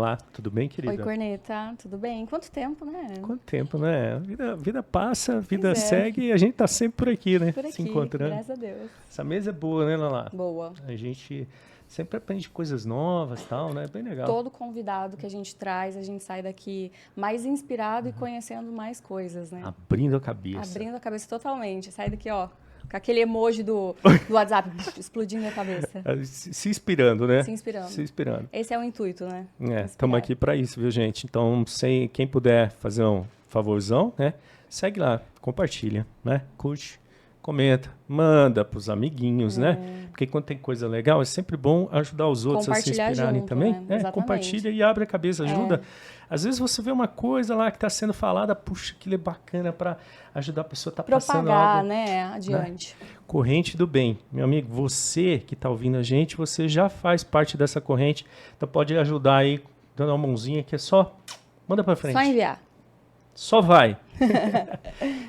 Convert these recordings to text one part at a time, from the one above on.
Olá, tudo bem, querida? Oi, Corneta, tudo bem? Quanto tempo, né? Quanto tempo, né? A vida passa, a vida Pois é. segue e a gente tá sempre por aqui, né? Por Se aqui, encontrando. graças a Deus. Essa mesa é boa, né, Lala? Boa. A gente sempre aprende coisas novas e tal, né? Bem legal. Todo convidado que a gente traz, a gente sai daqui mais inspirado e conhecendo mais coisas, né? Abrindo a cabeça. Abrindo a cabeça totalmente. Sai daqui, ó, com aquele emoji do WhatsApp explodindo a cabeça. Se inspirando, né? Se inspirando. Se inspirando. Esse é o intuito, né? Estamos aqui para isso, viu, gente? Então, quem puder fazer um favorzão, né? Segue lá, compartilha, né? Curte, comenta, manda pros amiguinhos, né? Porque quando tem coisa legal, é sempre bom ajudar os outros a se inspirarem junto, também. né? Exatamente. Compartilha e abre a cabeça, ajuda. Às vezes você vê uma coisa lá que está sendo falada, puxa, aquilo é bacana para ajudar a pessoa a estar passando algo. Né? Adiante. Né? Corrente do bem. Meu amigo, você que está ouvindo a gente, você já faz parte dessa corrente, então pode ajudar aí, dando uma mãozinha que é só, manda para frente. Só enviar. Só vai.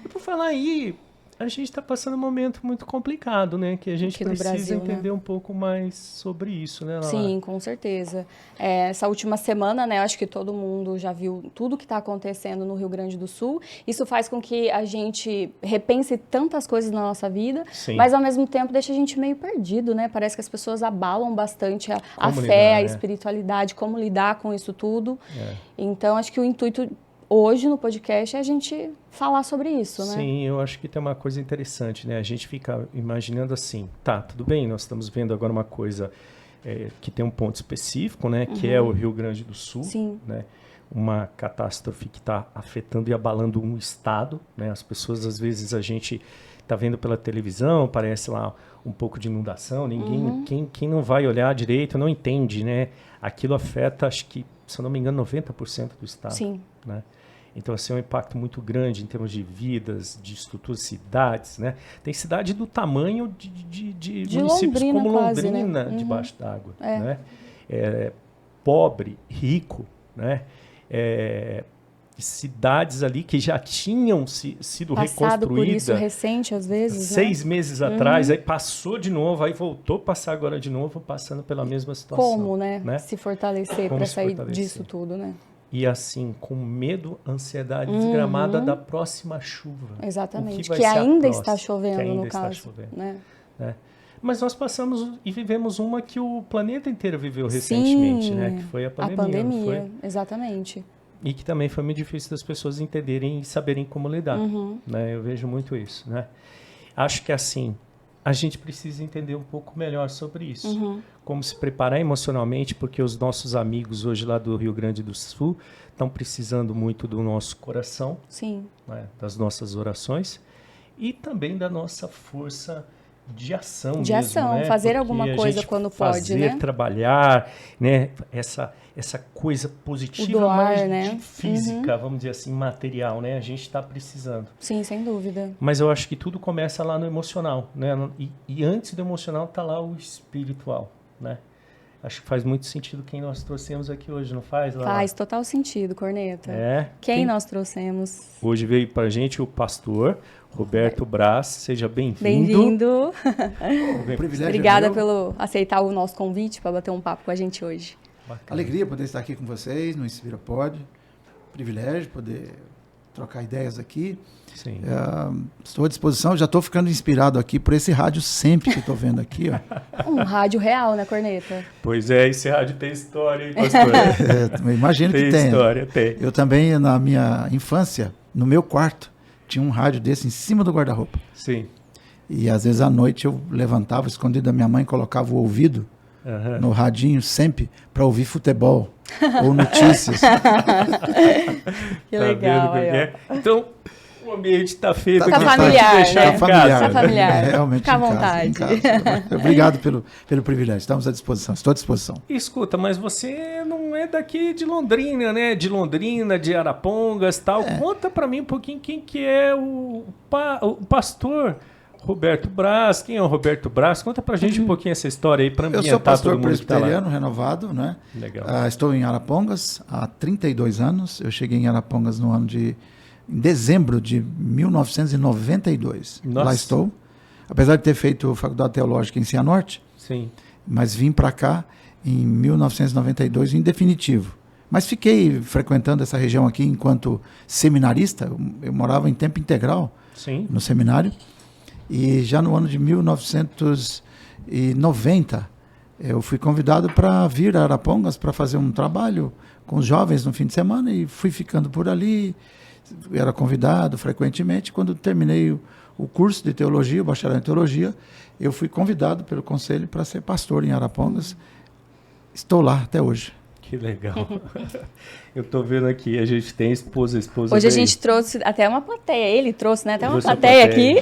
E por falar aí, a gente está passando um momento muito complicado, né? Que a gente Aqui no precisa Brasil, entender né? um pouco mais sobre isso, né, Lala? Sim, com certeza. Essa última semana, né, eu acho que todo mundo já viu tudo que está acontecendo no Rio Grande do Sul. Isso faz com que a gente repense tantas coisas na nossa vida, Sim. mas ao mesmo tempo deixa a gente meio perdido, né? Parece que as pessoas abalam bastante a Como fé, lidar, a né? espiritualidade, como lidar com isso tudo. Então, acho que o intuito hoje no podcast é a gente falar sobre isso, né? Sim, eu acho que tem uma coisa interessante, né? A gente fica imaginando assim, tá, tudo bem, nós estamos vendo agora uma coisa que tem um ponto específico, né? Que é o Rio Grande do Sul, Sim. né? Uma catástrofe que está afetando e abalando um estado, né? As pessoas, às vezes, a gente está vendo pela televisão, parece lá um pouco de inundação, ninguém, quem não vai olhar direito não entende, né? Aquilo afeta, acho que, se eu não me engano, 90% do estado. Sim. Né? Então, assim, é um impacto muito grande em termos de vidas, de estruturas, cidades, né? Tem cidade do tamanho de municípios Londrina, como quase, Londrina, né? debaixo d'água, né? Pobre, rico, né? Cidades ali que já tinham sido Passado por reconstruídas isso recente, às vezes, 6 meses atrás, aí passou de novo, aí voltou a passar agora de novo, passando pela mesma situação. Como, né? Se fortalecer para sair disso tudo, né? E assim, com medo, ansiedade desgramada da próxima chuva. Exatamente, que ainda está chovendo, que ainda no está caso. Chovendo, né? Mas nós passamos e vivemos uma que o planeta inteiro viveu recentemente, né? Que foi a pandemia. A pandemia, não foi? exatamente. E que também foi muito difícil das pessoas entenderem e saberem como lidar. Né? Eu vejo muito isso. Né? Acho que assim, a gente precisa entender um pouco melhor sobre isso. Como se preparar emocionalmente, porque os nossos amigos hoje lá do Rio Grande do Sul estão precisando muito do nosso coração, Sim. Né? Das nossas orações e também da nossa força de ação. De mesmo, ação, né? fazer Porque alguma a coisa gente quando pode, fazer, né? trabalhar, né? Essa coisa positiva, O doar, mas né? de física, vamos dizer assim, material, né? A gente está precisando. Sim, sem dúvida. Mas eu acho que tudo começa lá no emocional, né? E antes do emocional está lá o espiritual, né? Acho que faz muito sentido quem nós trouxemos aqui hoje, não faz? Lala? Faz total sentido, Corneta. Quem nós trouxemos? Hoje veio para a gente o pastor Roberto Braz. Seja bem-vindo. Bem-vindo. Obrigada meu. pelo aceitar o nosso convite para bater um papo com a gente hoje. Bacana. Alegria poder estar aqui com vocês no Inspira Pod. Privilégio poder trocar ideias aqui. Sim. Estou à disposição, já estou ficando inspirado aqui por esse rádio sempre que estou vendo aqui. Ó. Um rádio real, né, Corneta? Pois é, esse rádio tem história, hein, pastor? Imagino que tenha. História, tem. Eu também, na minha infância, no meu quarto, tinha um rádio desse em cima do guarda-roupa. Sim. E às vezes à noite eu levantava, escondido da minha mãe, colocava o ouvido no radinho sempre para ouvir futebol ou notícias. Que legal. Então, o ambiente está feito. Tá aqui familiar, pra deixar né? em casa. Tá familiar. Realmente Fica à em casa, vontade. em casa. Obrigado pelo privilégio. Estamos à disposição. Estou à disposição. Escuta, mas você não é daqui de Londrina, né? De Londrina, de Arapongas e tal. Conta para mim um pouquinho quem que é o pastor Roberto Braz. Quem é o Roberto Braz? Conta pra gente um pouquinho essa história aí, para Eu ambientar sou pastor todo mundo que tá lá. presbiteriano renovado, né? Legal. Estou em Arapongas há 32 anos. Eu cheguei em Arapongas em dezembro de 1992. Nossa. Lá estou. Apesar de ter feito faculdade teológica em Cianorte, Sim. mas vim para cá em 1992 em definitivo, Mas fiquei frequentando essa região aqui enquanto seminarista. Eu morava em tempo integral no seminário. E já no ano de 1990, eu fui convidado para vir a Arapongas para fazer um trabalho com os jovens no fim de semana e fui ficando por ali. Era convidado frequentemente. Quando terminei o curso de teologia, o bacharel em teologia, eu fui convidado pelo conselho para ser pastor em Arapongas. Estou lá até hoje. Que legal. Eu tô vendo aqui, a gente tem esposa Hoje a bem. gente trouxe até uma plateia, ele trouxe, né? Até uma plateia aqui.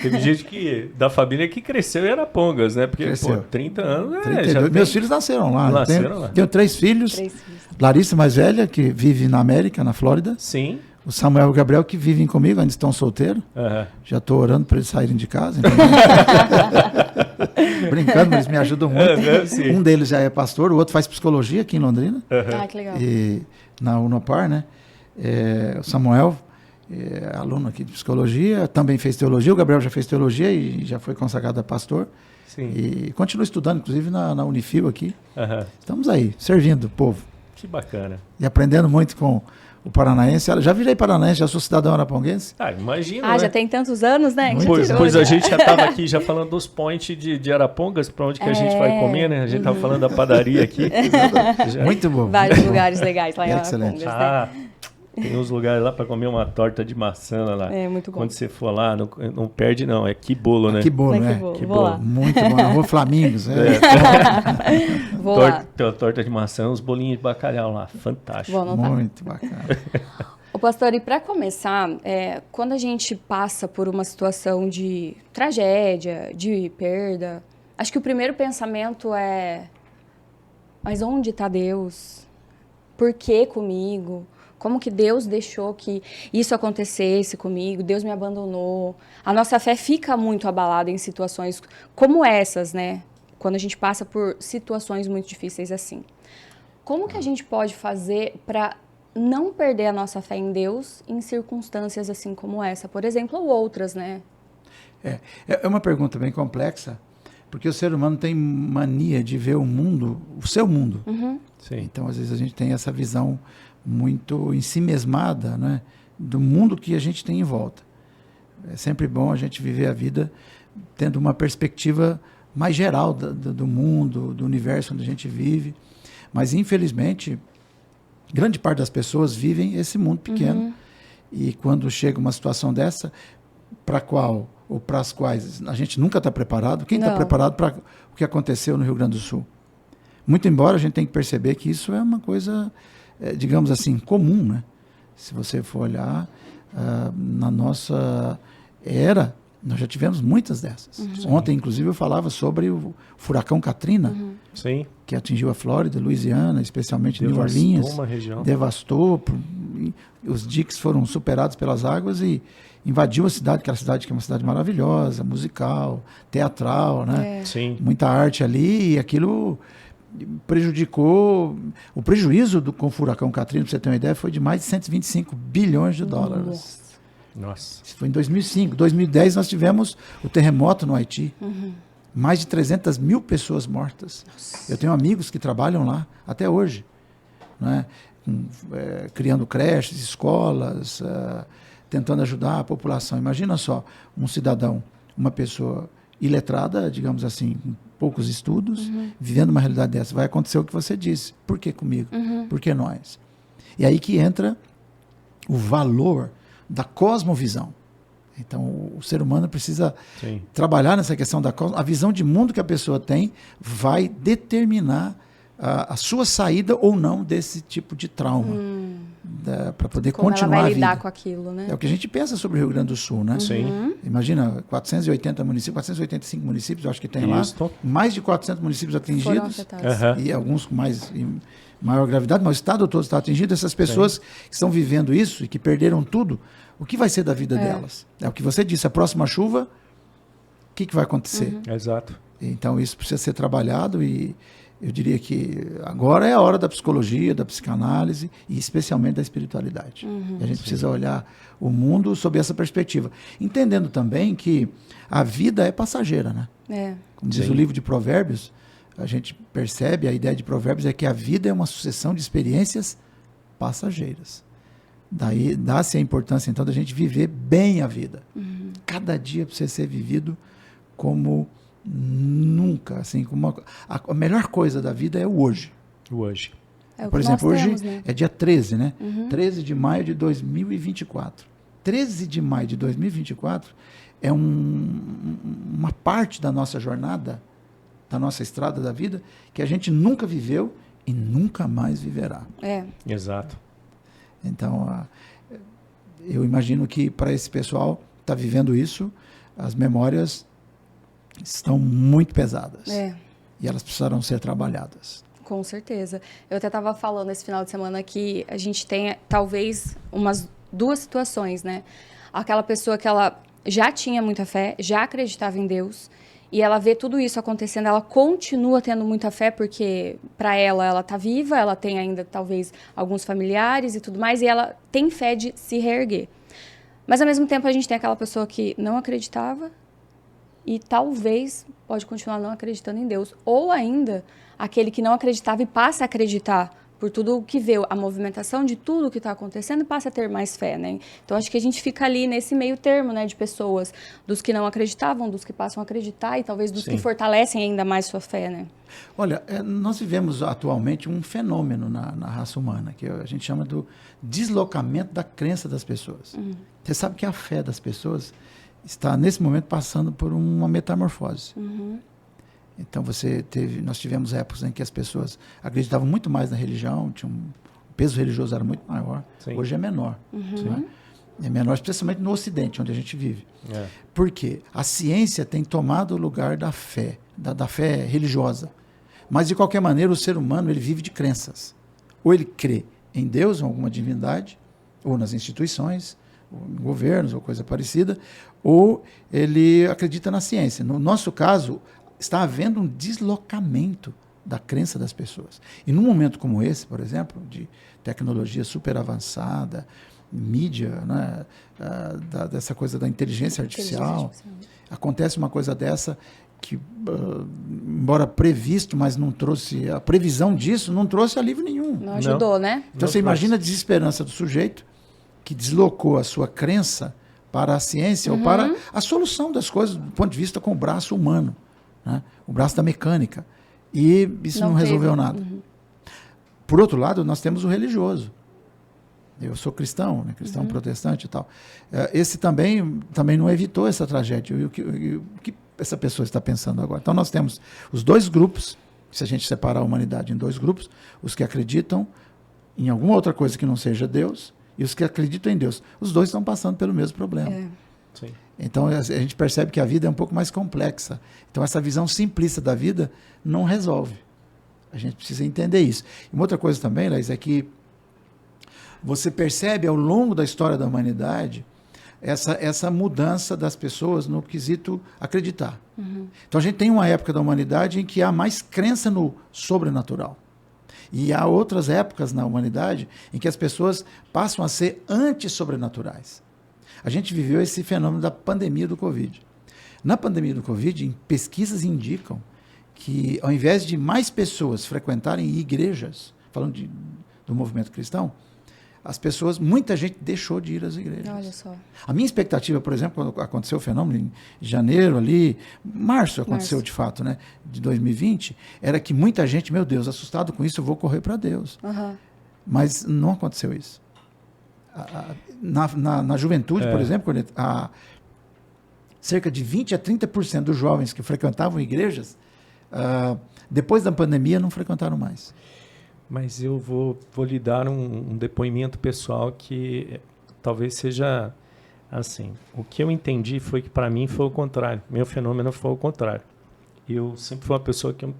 Teve gente da família que cresceu em Arapongas, né? Porque, pô, 30 anos... 32. Meus filhos nasceram lá. Lá. Tenho 3 filhos. Larissa, mais velha, que vive na América, na Flórida. Sim. O Samuel e o Gabriel, que vivem comigo, ainda estão solteiros. Já estou orando para eles saírem de casa. Então... Brincando, eles me ajudam muito. Um deles já é pastor, o outro faz psicologia aqui em Londrina. Ah, que legal. E na Unopar, né? O Samuel, aluno aqui de psicologia, também fez teologia. O Gabriel já fez teologia e já foi consagrado a pastor. Sim. E continua estudando, inclusive na Unifil aqui. Estamos aí, servindo o povo. Que bacana. E aprendendo muito com o paranaense. Já virei paranaense, já sou cidadão araponguense. Imagina, né? Já tem tantos anos, né? Pois a gente já estava aqui já falando dos points de Arapongas, para onde que a gente vai comer, né? A gente estava falando da padaria aqui. Muito bom. Vários lugares legais lá em Arapongas. Tem uns lugares lá para comer uma torta de maçã lá. É, muito bom. Quando você for lá, não perde não, é que bolo, né? Que bolo, né? Que bolo. Muito bom. Rua Flamingos. Vou lá. Torta de maçã, os bolinhos de bacalhau lá, fantástico. Muito bacana. Ô, pastor, e para começar, quando a gente passa por uma situação de tragédia, de perda, acho que o primeiro pensamento é: mas onde está Deus? Por que comigo? Como que Deus deixou que isso acontecesse comigo? Deus me abandonou. A nossa fé fica muito abalada em situações como essas, né? Quando a gente passa por situações muito difíceis assim. Como que a gente pode fazer para não perder a nossa fé em Deus em circunstâncias assim como essa, por exemplo, ou outras, né? É uma pergunta bem complexa, porque o ser humano tem mania de ver o mundo, o seu mundo. Sim. Então, às vezes, a gente tem essa visão muito ensimesmada, né, do mundo que a gente tem em volta. É sempre bom a gente viver a vida tendo uma perspectiva mais geral do mundo, do universo onde a gente vive. Mas, infelizmente, grande parte das pessoas vivem esse mundo pequeno. E quando chega uma situação dessa, para qual ou para as quais a gente nunca está preparado, quem está preparado para o que aconteceu no Rio Grande do Sul? Muito embora a gente tenha que perceber que isso é uma coisa, digamos assim, comum, né? Se você for olhar, na nossa era, nós já tivemos muitas dessas. Ontem, inclusive, eu falava sobre o furacão Katrina, que atingiu a Flórida, Louisiana, especialmente New Orleans. Uma região. Devastou. Os diques foram superados pelas águas e invadiu a cidade, que é uma cidade maravilhosa, musical, teatral, né? Sim. Muita arte ali, e aquilo prejudicou. O prejuízo com o furacão Katrina, para você ter uma ideia, foi de mais de 125 bilhões de dólares. Nossa. Isso foi em 2005. Em 2010 nós tivemos o terremoto no Haiti. Mais de 300 mil pessoas mortas. Nossa. Eu tenho amigos que trabalham lá até hoje, né? Criando creches, escolas, tentando ajudar a população. Imagina só, um cidadão, uma pessoa iletrada, digamos assim, com poucos estudos, vivendo uma realidade dessa. Vai acontecer o que você disse. Por que comigo? Por que nós? E aí que entra o valor da cosmovisão. Então, o ser humano precisa trabalhar nessa questão da a visão de mundo que a pessoa tem vai determinar a sua saída ou não desse tipo de trauma, para poder como continuar ela vai a lidar vida. com aquilo, né? É o que a gente pensa sobre o Rio Grande do Sul, né? Imagina, 480 municípios, 485 municípios, eu acho que tem lá, mais de 400 municípios atingidos, e alguns com maior gravidade, mas o estado todo está atingido. Essas pessoas que estão vivendo isso e que perderam tudo, o que vai ser da vida delas? É o que você disse, a próxima chuva, o que vai acontecer? Exato. Então isso precisa ser trabalhado e eu diria que agora é a hora da psicologia, da psicanálise e especialmente da espiritualidade. E a gente precisa olhar o mundo sob essa perspectiva, entendendo também que a vida é passageira, né? Como diz o livro de Provérbios, a gente percebe, a ideia de Provérbios é que a vida é uma sucessão de experiências passageiras. Daí dá-se a importância, então, da gente viver bem a vida. Cada dia precisa ser vivido como nunca. Assim, como a melhor coisa da vida é o hoje. O hoje. Por exemplo, hoje é dia 13, né? 13 de maio de 2024. 13 de maio de 2024 é uma parte da nossa jornada, da nossa estrada da vida, que a gente nunca viveu e nunca mais viverá. Exato. Então, eu imagino que para esse pessoal que está vivendo isso, as memórias estão muito pesadas. E elas precisarão ser trabalhadas. Com certeza. Eu até estava falando esse final de semana que a gente tem, talvez, umas 2 situações, né? Aquela pessoa que ela já tinha muita fé, já acreditava em Deus, e ela vê tudo isso acontecendo, ela continua tendo muita fé, porque para ela está viva, ela tem ainda, talvez, alguns familiares e tudo mais, e ela tem fé de se reerguer. Mas, ao mesmo tempo, a gente tem aquela pessoa que não acreditava e talvez pode continuar não acreditando em Deus. Ou ainda, aquele que não acreditava e passa a acreditar por tudo o que vê, a movimentação de tudo o que está acontecendo, e passa a ter mais fé, né? Então, acho que a gente fica ali nesse meio termo, né, de pessoas, dos que não acreditavam, dos que passam a acreditar e talvez dos que fortalecem ainda mais sua fé, né? Olha, nós vivemos atualmente um fenômeno na raça humana, que a gente chama do deslocamento da crença das pessoas. Você sabe que a fé das pessoas está, nesse momento, passando por uma metamorfose. Então, nós tivemos épocas em que as pessoas acreditavam muito mais na religião, o peso religioso era muito maior, hoje é menor. Né? É menor, especialmente no Ocidente, onde a gente vive. Por quê? A ciência tem tomado o lugar da fé, da fé religiosa. Mas, de qualquer maneira, o ser humano ele vive de crenças. Ou ele crê em Deus, em alguma divindade, ou nas instituições, ou em governos, ou coisa parecida, ou ele acredita na ciência. No nosso caso, está havendo um deslocamento da crença das pessoas. E num momento como esse, por exemplo, de tecnologia super avançada, mídia, né, dessa coisa da inteligência artificial, acontece uma coisa dessa que, embora previsto, mas não trouxe, a previsão disso não trouxe alívio nenhum. Não ajudou, né? Então você imagina a desesperança do sujeito que deslocou a sua crença para a ciência ou para a solução das coisas do ponto de vista com o braço humano. Né? O braço da mecânica. E isso não resolveu nada. Por outro lado, nós temos o religioso. Eu sou cristão, né? Cristão protestante e tal. Esse também não evitou essa tragédia. E o que essa pessoa está pensando agora? Então, nós temos os 2 grupos, se a gente separar a humanidade em 2 grupos, os que acreditam em alguma outra coisa que não seja Deus e os que acreditam em Deus. Os 2 estão passando pelo mesmo problema. Sim. Então, a gente percebe que a vida é um pouco mais complexa. Então, essa visão simplista da vida não resolve. A gente precisa entender isso. E uma outra coisa também, Laís, é que você percebe ao longo da história da humanidade essa mudança das pessoas no quesito acreditar. Então, a gente tem uma época da humanidade em que há mais crença no sobrenatural. E há outras épocas na humanidade em que as pessoas passam a ser antissobrenaturais. A gente viveu esse fenômeno da pandemia do Covid. Na pandemia do Covid, pesquisas indicam que, ao invés de mais pessoas frequentarem igrejas, falando do movimento cristão, muita gente deixou de ir às igrejas. Olha só. A minha expectativa, por exemplo, quando aconteceu o fenômeno em janeiro, março aconteceu de fato, né, de 2020, era que muita gente, meu Deus, assustado com isso, eu vou correr para Deus. Mas não aconteceu isso. Na juventude, por exemplo, cerca de 20% a 30% dos jovens que frequentavam igrejas, depois da pandemia, não frequentaram mais. Mas eu vou lhe dar um depoimento pessoal que talvez seja assim. O que eu entendi foi que, para mim, foi o contrário. Meu fenômeno foi o contrário. Eu sempre fui uma pessoa que eu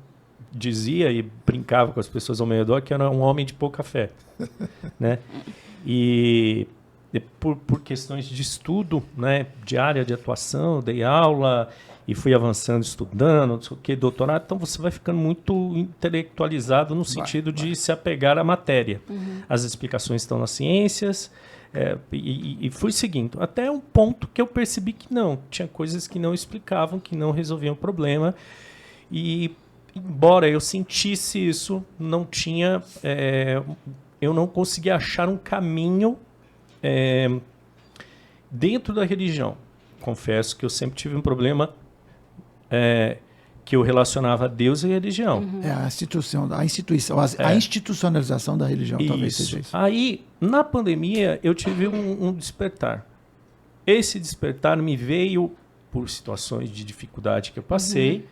dizia e brincava com as pessoas ao meu redor que era um homem de pouca fé. Né? E por questões de estudo, né, de área de atuação, dei aula e fui avançando, estudando, não sei o que, doutorado, então você vai ficando muito intelectualizado no sentido de se apegar à matéria. As explicações estão nas ciências, e fui seguindo. Até um ponto que eu percebi que não, tinha coisas que não explicavam, que não resolviam o problema, e embora eu sentisse isso, não tinha, eu não conseguia achar um caminho dentro da religião. Confesso que eu sempre tive um problema que eu relacionava Deus e religião. A institucionalização da religião, talvez seja isso. Aí, na pandemia, eu tive um despertar. Esse despertar me veio por situações de dificuldade que eu passei,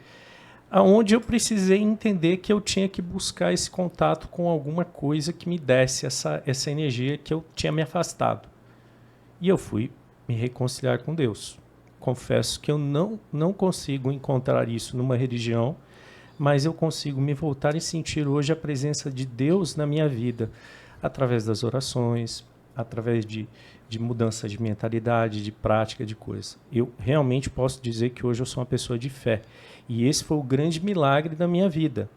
aonde eu precisei entender que eu tinha que buscar esse contato com alguma coisa que me desse essa energia que eu tinha me afastado. E eu fui me reconciliar com Deus. Confesso que eu não consigo encontrar isso numa religião, mas eu consigo me voltar e sentir hoje a presença de Deus na minha vida, através das orações, através de mudança de mentalidade, de prática, de coisa. Eu realmente posso dizer que hoje eu sou uma pessoa de fé. E esse foi o grande milagre da minha vida,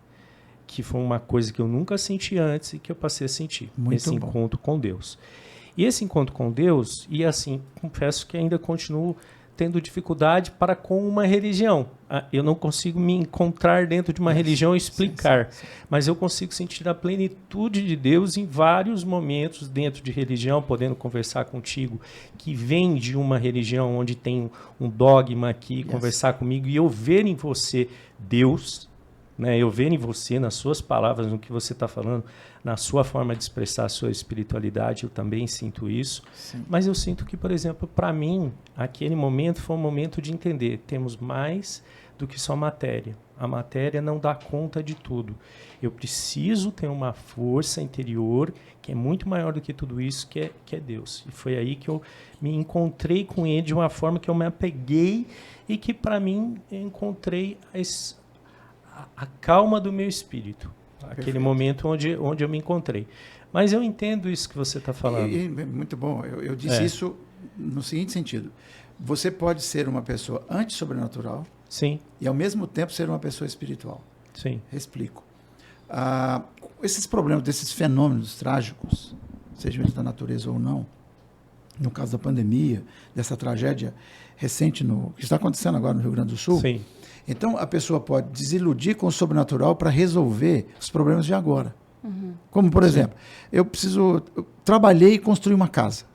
que foi uma coisa que eu nunca senti antes e que eu passei a sentir. Esse encontro com Deus. E esse encontro com Deus, e assim, confesso que ainda continuo tendo dificuldade para com uma religião. Eu não consigo me encontrar dentro de uma religião e explicar, mas eu consigo sentir a plenitude de Deus em vários momentos dentro de religião, podendo conversar contigo, que vem de uma religião onde tem um dogma aqui, conversar comigo e eu ver em você Deus, né? Eu ver em você, nas suas palavras, no que você está falando, na sua forma de expressar a sua espiritualidade, eu também sinto isso. Sim. Mas eu sinto que, por exemplo, para mim, aquele momento foi um momento de entender, temos mais do que só matéria. A matéria não dá conta de tudo. Eu preciso ter uma força interior que é muito maior do que tudo isso, que é Deus. E foi aí que eu me encontrei com Ele de uma forma que eu me apeguei e que, para mim, eu encontrei a calma do meu espírito. Aquele momento onde eu me encontrei. Mas eu entendo isso que você está falando. Muito bom. Eu disse isso no seguinte sentido. Você pode ser uma pessoa antissobrenatural. Sim. E, ao mesmo tempo, ser uma pessoa espiritual. Sim. Explico. Esses problemas, desses fenômenos trágicos, sejam eles da natureza ou não, no caso da pandemia, dessa tragédia recente que está acontecendo agora no Rio Grande do Sul. Sim. Então, a pessoa pode desiludir com o sobrenatural para resolver os problemas de agora. Como, por exemplo, eu trabalhei e construí uma casa.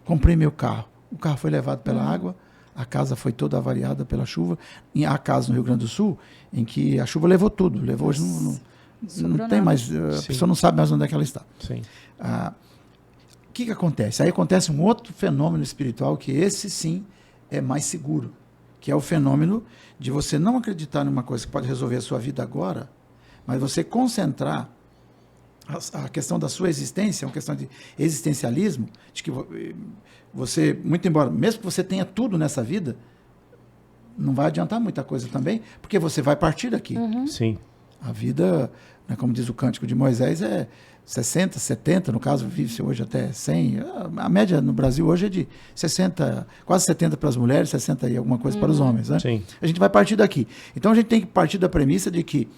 Comprei meu carro. O carro foi levado pela água, a casa foi toda avariada pela chuva. Há casos no Rio Grande do Sul em que a chuva levou tudo. Levou, hoje não tem mais, a pessoa não sabe mais onde é que ela está. Sim. O que acontece? Aí acontece um outro fenômeno espiritual que esse sim é mais seguro, que é o fenômeno de você não acreditar numa coisa que pode resolver a sua vida agora, mas você concentrar a questão da sua existência, uma questão de existencialismo, de que você, muito embora, mesmo que você tenha tudo nessa vida, não vai adiantar muita coisa também, porque você vai partir daqui. Sim. A vida, né, como diz o Cântico de Moisés, é 60, 70, no caso, vive-se hoje até 100. A média no Brasil hoje é de 60, quase 70 para as mulheres, 60 e alguma coisa para os homens. Né? Sim. A gente vai partir daqui. Então, a gente tem que partir da premissa de que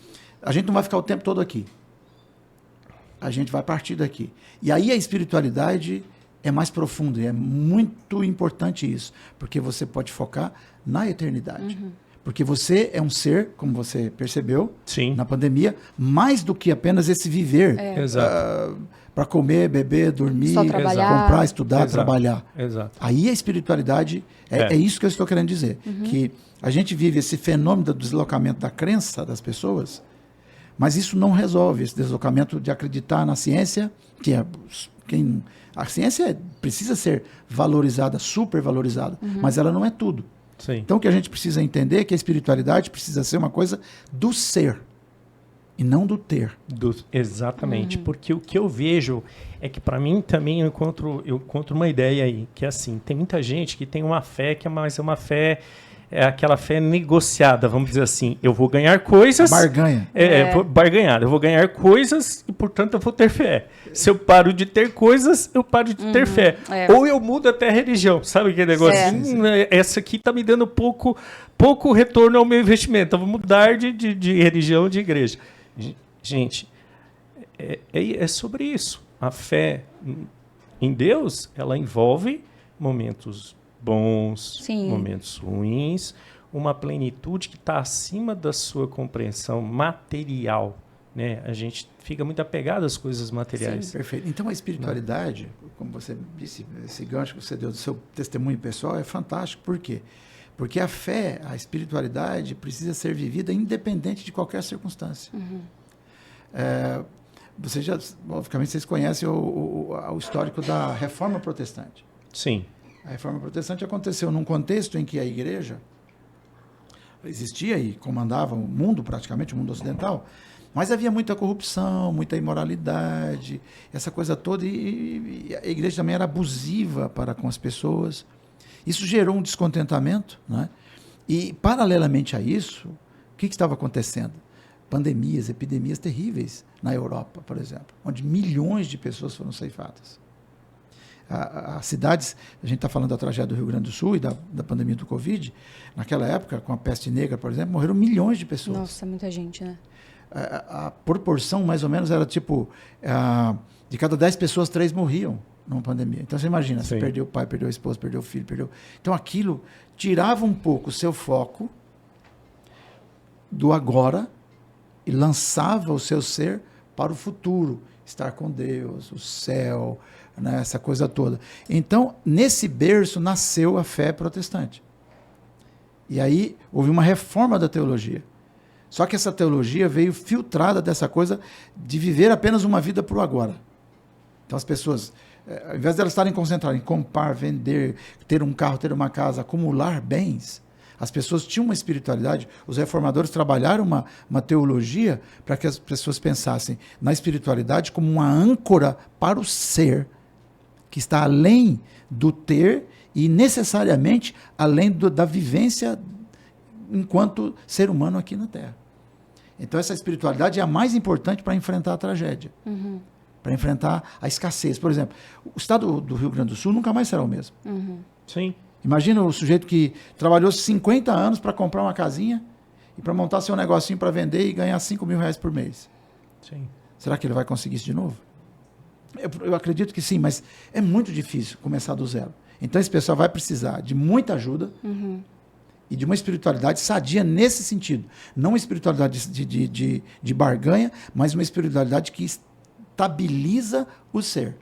a gente não vai ficar o tempo todo aqui. A gente vai partir daqui. E aí a espiritualidade é mais profunda, e é muito importante isso, porque você pode focar na eternidade. Porque você é um ser, como você percebeu, na pandemia, mais do que apenas esse viver para comer, beber, dormir, comprar, estudar, trabalhar. Exato. Aí a espiritualidade, é isso que eu estou querendo dizer, que a gente vive esse fenômeno do deslocamento da crença das pessoas, mas isso não resolve esse deslocamento de acreditar na ciência, a ciência precisa ser valorizada, supervalorizada, mas ela não é tudo. Sim. Então, o que a gente precisa entender é que a espiritualidade precisa ser uma coisa do ser e não do ter. Exatamente. Porque o que eu vejo é que, para mim, também eu encontro uma ideia aí, que é assim, tem muita gente que tem uma fé que é uma fé... É aquela fé negociada, vamos dizer assim. Eu vou ganhar coisas... Barganha. Barganhada. Eu vou ganhar coisas e, portanto, eu vou ter fé. Se eu paro de ter coisas, eu paro de ter fé. Ou eu mudo até a religião. Sabe aquele negócio? Essa aqui está me dando pouco retorno ao meu investimento. Eu vou mudar de religião, de igreja. Gente, é sobre isso. A fé em Deus, ela envolve momentos bons, momentos ruins, uma plenitude que está acima da sua compreensão material, né? A gente fica muito apegado às coisas materiais. Sim, perfeito. Então a espiritualidade, como você disse, esse gancho que você deu do seu testemunho pessoal é fantástico. Por quê? Porque a fé, a espiritualidade precisa ser vivida independente de qualquer circunstância. Obviamente, vocês conhecem o histórico da Reforma Protestante. Sim. A Reforma Protestante aconteceu num contexto em que a igreja existia e comandava o mundo, praticamente, o mundo ocidental, mas havia muita corrupção, muita imoralidade, essa coisa toda, e a igreja também era abusiva para com as pessoas. Isso gerou um descontentamento, né? E, paralelamente a isso, o que estava acontecendo? Pandemias, epidemias terríveis na Europa, por exemplo, onde milhões de pessoas foram ceifadas. As cidades, a gente está falando da tragédia do Rio Grande do Sul e da pandemia do Covid, naquela época, com a peste negra, por exemplo, morreram milhões de pessoas. Nossa, muita gente, né? A proporção, mais ou menos, era tipo, de cada 10 pessoas, 3 morriam numa pandemia. Então, você imagina, Sim. Você perdeu o pai, perdeu a esposa, perdeu o filho, perdeu... Então, aquilo tirava um pouco o seu foco do agora e lançava o seu ser para o futuro, estar com Deus, o céu, né, essa coisa toda. Então, nesse berço nasceu a fé protestante. E aí houve uma reforma da teologia. Só que essa teologia veio filtrada dessa coisa de viver apenas uma vida para o agora. Então as pessoas, ao invés de elas estarem concentradas em comprar, vender, ter um carro, ter uma casa, acumular bens, as pessoas tinham uma espiritualidade. Os reformadores trabalharam uma teologia para que as pessoas pensassem na espiritualidade como uma âncora para o ser, que está além do ter e necessariamente além da vivência enquanto ser humano aqui na Terra. Então essa espiritualidade é a mais importante para enfrentar a tragédia, para enfrentar a escassez. Por exemplo, o estado do Rio Grande do Sul nunca mais será o mesmo. Sim. Imagina o sujeito que trabalhou 50 anos para comprar uma casinha e para montar seu negocinho para vender e ganhar R$5.000 por mês. Sim. Será que ele vai conseguir isso de novo? Eu acredito que sim, mas é muito difícil começar do zero. Então esse pessoal vai precisar de muita ajuda e de uma espiritualidade sadia nesse sentido. Não uma espiritualidade de barganha, mas uma espiritualidade que estabiliza o ser.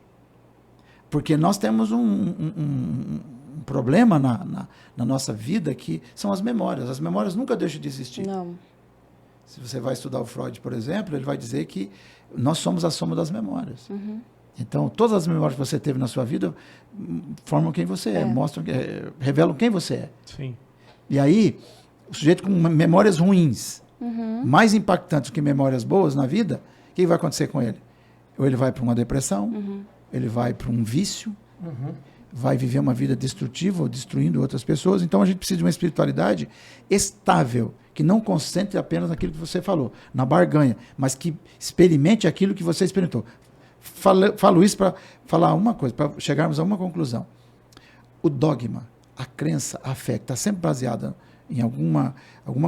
Porque nós temos um problema na nossa vida que são as memórias. As memórias nunca deixam de existir. Não. Se você vai estudar o Freud, por exemplo, ele vai dizer que nós somos a soma das memórias. Então, todas as memórias que você teve na sua vida formam quem você é, mostram, revelam quem você é. Sim. E aí, o sujeito com memórias ruins, mais impactantes que memórias boas na vida, o que vai acontecer com ele? Ou ele vai para uma depressão, ele vai para um vício, vai viver uma vida destrutiva ou destruindo outras pessoas. Então, a gente precisa de uma espiritualidade estável, que não concentre apenas naquilo que você falou, na barganha, mas que experimente aquilo que você experimentou. Falo isso para falar uma coisa, para chegarmos a uma conclusão. O dogma, a crença, a fé, que está sempre baseada em alguma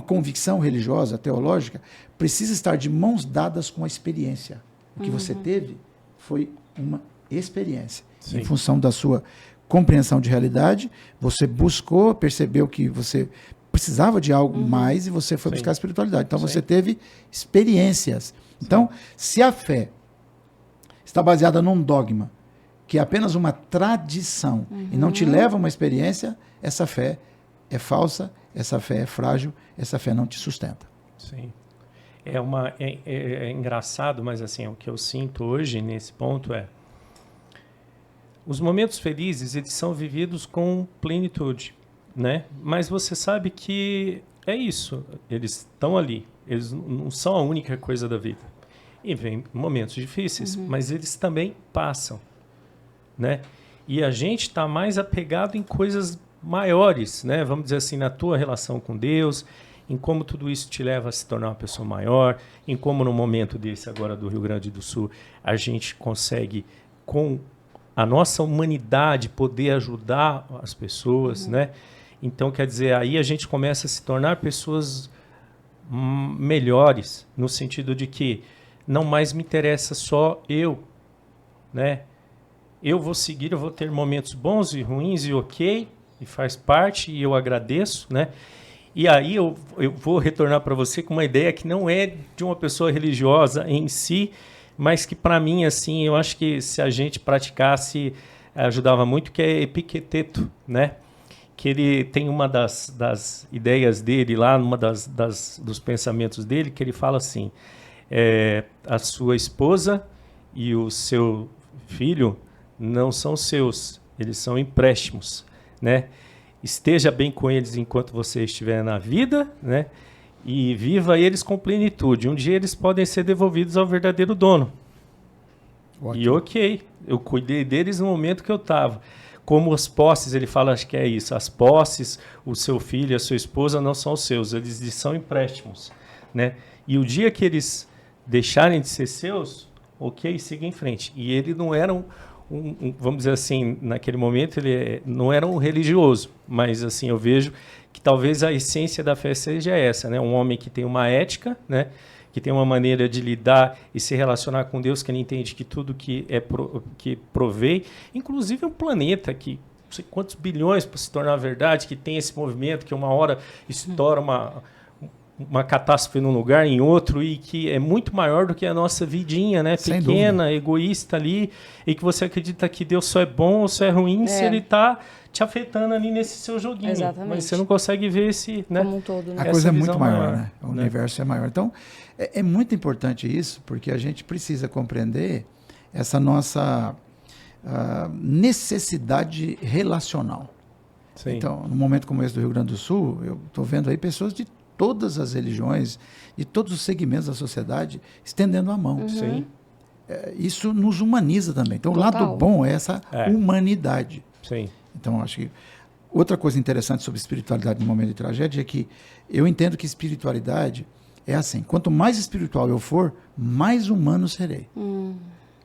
convicção religiosa, teológica, precisa estar de mãos dadas com a experiência. O que você teve foi uma experiência. Sim. Em função da sua compreensão de realidade, você buscou, percebeu que você precisava de algo mais e você foi buscar a espiritualidade. Então, você teve experiências. Então, se a fé está baseada num dogma, que é apenas uma tradição, e não te leva a uma experiência, essa fé é falsa, essa fé é frágil, essa fé não te sustenta. Sim. É engraçado, mas assim, o que eu sinto hoje nesse ponto é os momentos felizes, eles são vividos com plenitude, né? Mas você sabe que é isso, eles estão ali, eles não são a única coisa da vida. E vem momentos difíceis, mas eles também passam, né? E a gente está mais apegado em coisas maiores, né? Vamos dizer assim, na tua relação com Deus, em como tudo isso te leva a se tornar uma pessoa maior, em como no momento desse agora do Rio Grande do Sul, a gente consegue, com a nossa humanidade, poder ajudar as pessoas, né? Então, quer dizer, aí a gente começa a se tornar pessoas melhores, no sentido de que não mais me interessa só eu, né? Eu vou seguir, eu vou ter momentos bons e ruins e ok, e faz parte, e eu agradeço, né? E aí eu vou retornar para você com uma ideia que não é de uma pessoa religiosa em si, mas que para mim, assim, eu acho que se a gente praticasse, ajudava muito, que é Epicteto, né? Que ele tem uma das ideias dele lá, uma dos pensamentos dele, que ele fala assim, a sua esposa e o seu filho não são seus, eles são empréstimos, né? Esteja bem com eles enquanto você estiver na vida, né? E viva eles com plenitude. Um dia eles podem ser devolvidos ao verdadeiro dono. Ótimo. E ok, eu cuidei deles no momento que eu estava. Como as posses, ele fala, acho que é isso, as posses, o seu filho e a sua esposa não são seus, eles são empréstimos, né? E o dia que eles deixarem de ser seus, ok, siga em frente. E ele não era vamos dizer assim, naquele momento ele não era um religioso, mas assim, eu vejo que talvez a essência da fé seja essa, né? Um homem que tem uma ética, né? Que tem uma maneira de lidar e se relacionar com Deus, que ele entende que tudo que que provém, inclusive um planeta que não sei quantos bilhões para se tornar verdade, que tem esse movimento que uma hora estoura uma catástrofe num lugar, em outro, e que é muito maior do que a nossa vidinha, né? Sem pequena, dúvida. Egoísta ali, e que você acredita que Deus só é bom ou só é ruim se ele está te afetando ali nesse seu joguinho. Exatamente. Mas você não consegue ver esse... Né? Como um todo, né? A coisa é muito visão maior, maior, né? O né? universo é maior. Então, é muito importante isso, porque a gente precisa compreender essa nossa necessidade relacional. Sim. Então, num momento como esse do Rio Grande do Sul, eu estou vendo aí pessoas de todas as religiões, de todos os segmentos da sociedade, estendendo a mão. Sim. Isso nos humaniza também. Então, Total. o lado bom é essa humanidade. Sim. Então, acho que outra coisa interessante sobre espiritualidade no momento de tragédia é que eu entendo que espiritualidade é assim, quanto mais espiritual eu for, mais humano serei.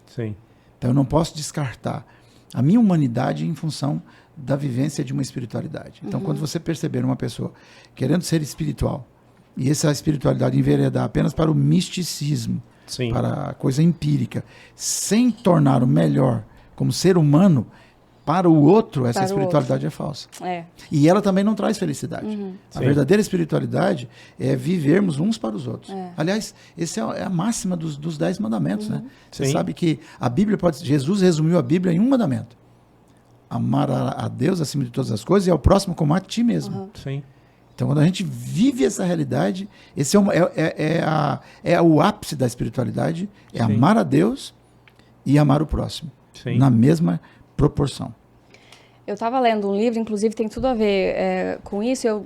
Sim. Então, eu não posso descartar a minha humanidade em função da vivência de uma espiritualidade. Então, quando você perceber uma pessoa querendo ser espiritual, e essa espiritualidade enveredar apenas para o misticismo, Sim. para a coisa empírica, sem tornar o melhor como ser humano, para o outro, essa espiritualidade é falsa. E ela também não traz felicidade. A verdadeira espiritualidade é vivermos uns para os outros. Aliás, essa é a máxima dos 10 mandamentos. Né? Você sabe que a Bíblia Jesus resumiu a Bíblia em um mandamento. Amar a Deus acima de todas as coisas e ao próximo como a ti mesmo. Sim. Então, quando a gente vive essa realidade, esse é o ápice da espiritualidade, é amar a Deus e amar o próximo. Sim. Na mesma proporção. Eu estava lendo um livro, inclusive tem tudo a ver com isso, eu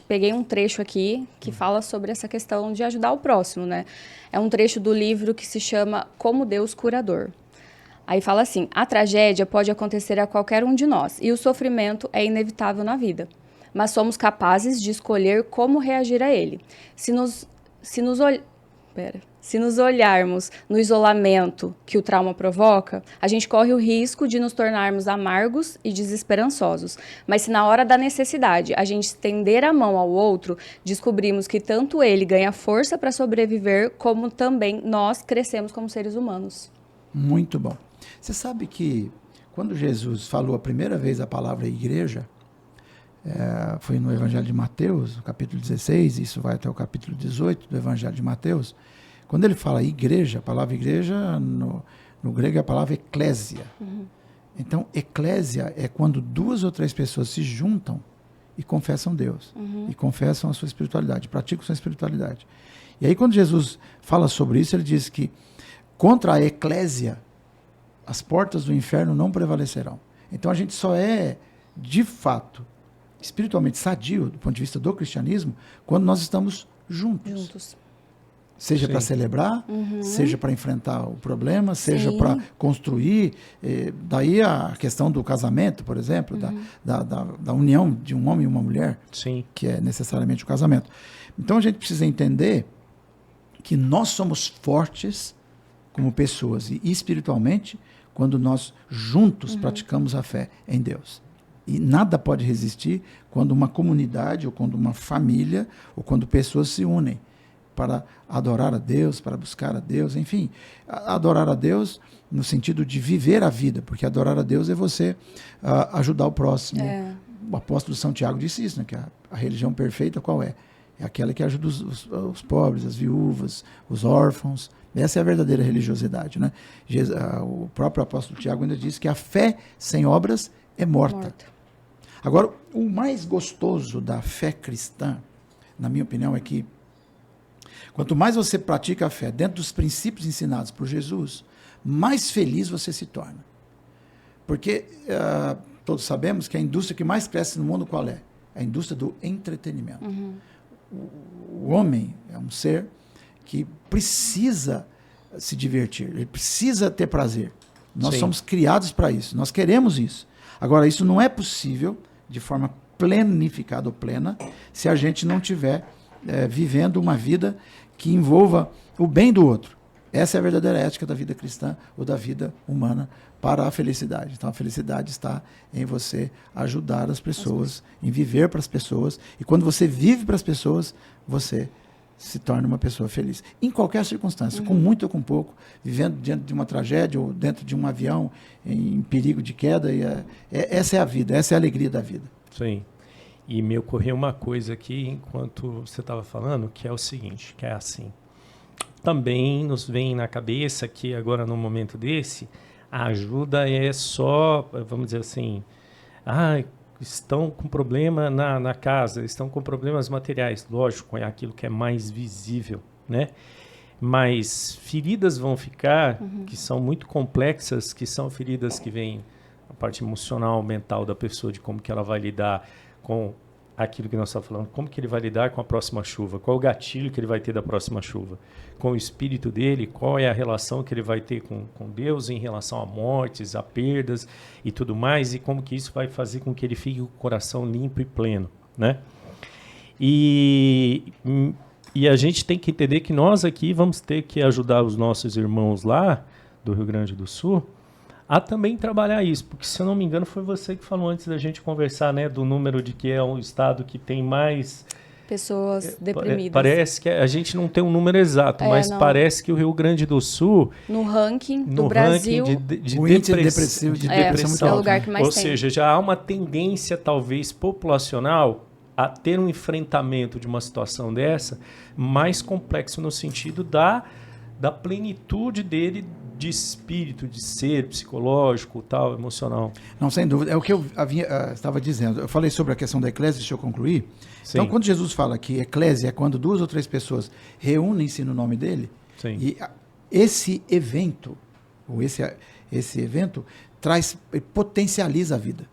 peguei um trecho aqui que fala sobre essa questão de ajudar o próximo, né? É um trecho do livro que se chama Como Deus Curador. Aí fala assim, a tragédia pode acontecer a qualquer um de nós e o sofrimento é inevitável na vida, mas somos capazes de escolher como reagir a ele. Se nos olharmos no isolamento que o trauma provoca, a gente corre o risco de nos tornarmos amargos e desesperançosos. Mas se na hora da necessidade a gente estender a mão ao outro, descobrimos que tanto ele ganha força para sobreviver, como também nós crescemos como seres humanos. Muito bom. Você sabe que quando Jesus falou a primeira vez a palavra igreja, foi no Evangelho de Mateus, no capítulo 16, isso vai até o capítulo 18 do Evangelho de Mateus. Quando ele fala igreja, a palavra igreja, no grego é a palavra eclésia. Então, eclésia é quando 2 ou 3 pessoas se juntam e confessam Deus, e confessam a sua espiritualidade, praticam sua espiritualidade. E aí, quando Jesus fala sobre isso, ele diz que contra a eclésia, as portas do inferno não prevalecerão. Então, a gente só é, de fato, espiritualmente sadio, do ponto de vista do cristianismo, quando nós estamos juntos. Seja para celebrar, seja para enfrentar o problema, seja para construir. Daí a questão do casamento, por exemplo, da união de um homem e uma mulher, que é necessariamente o casamento. Então a gente precisa entender que nós somos fortes como pessoas e espiritualmente quando nós juntos praticamos a fé em Deus. E nada pode resistir quando uma comunidade, ou quando uma família, ou quando pessoas se unem para adorar a Deus, para buscar a Deus, enfim, adorar a Deus no sentido de viver a vida, porque adorar a Deus é você ajudar o próximo, o apóstolo São Tiago disse isso, né? Que a religião perfeita qual é? É aquela que ajuda os pobres, as viúvas, os órfãos. Essa é a verdadeira religiosidade, né? O próprio apóstolo Tiago ainda diz que a fé sem obras é morta. Agora, o mais gostoso da fé cristã, na minha opinião, é que quanto mais você pratica a fé dentro dos princípios ensinados por Jesus, mais feliz você se torna. Porque todos sabemos que a indústria que mais cresce no mundo qual é? A indústria do entretenimento. O homem é um ser que precisa se divertir, ele precisa ter prazer. Nós somos criados para isso, nós queremos isso. Agora, isso não é possível de forma planificada ou plena se a gente não estiver vivendo uma vida que envolva o bem do outro. Essa é a verdadeira ética da vida cristã ou da vida humana para a felicidade. Então, a felicidade está em você ajudar as pessoas, em viver para as pessoas. E quando você vive para as pessoas, você se torna uma pessoa feliz. Em qualquer circunstância, com muito ou com pouco, vivendo diante de uma tragédia ou dentro de um avião em perigo de queda. Essa é a vida, essa é a alegria da vida. Sim. E me ocorreu uma coisa aqui, enquanto você estava falando, que é o seguinte, que é assim. Também nos vem na cabeça que agora, num momento desse, a ajuda é só, vamos dizer assim, estão com problema na casa, estão com problemas materiais. Lógico, é aquilo que é mais visível, né? Mas feridas vão ficar, que são muito complexas, que são feridas que vêm a parte emocional, mental da pessoa, de como que ela vai lidar com aquilo que nós estamos falando, como que ele vai lidar com a próxima chuva, qual o gatilho que ele vai ter da próxima chuva, com o espírito dele, qual é a relação que ele vai ter com Deus em relação a mortes, a perdas e tudo mais, e como que isso vai fazer com que ele fique com o coração limpo e pleno, né? E a gente tem que entender que nós aqui vamos ter que ajudar os nossos irmãos lá do Rio Grande do Sul a também trabalhar isso, porque se eu não me engano foi você que falou antes da gente conversar, né, do número de que é um estado que tem mais pessoas deprimidas. Parece que a gente não tem um número exato, mas parece que o Rio Grande do Sul, no ranking do Brasil, o índice depressivo é o lugar que mais ou tem. seja, já há uma tendência talvez populacional a ter um enfrentamento de uma situação dessa mais complexo no sentido da plenitude dele de espírito, de ser psicológico, tal, emocional. Não, sem dúvida. É o que eu estava dizendo. Eu falei sobre a questão da eclésia, deixa eu concluir. Sim. Então, quando Jesus fala que eclésia é quando 2 ou 3 pessoas reúnem-se no nome dele, Sim. E esse evento, ou esse evento, potencializa a vida.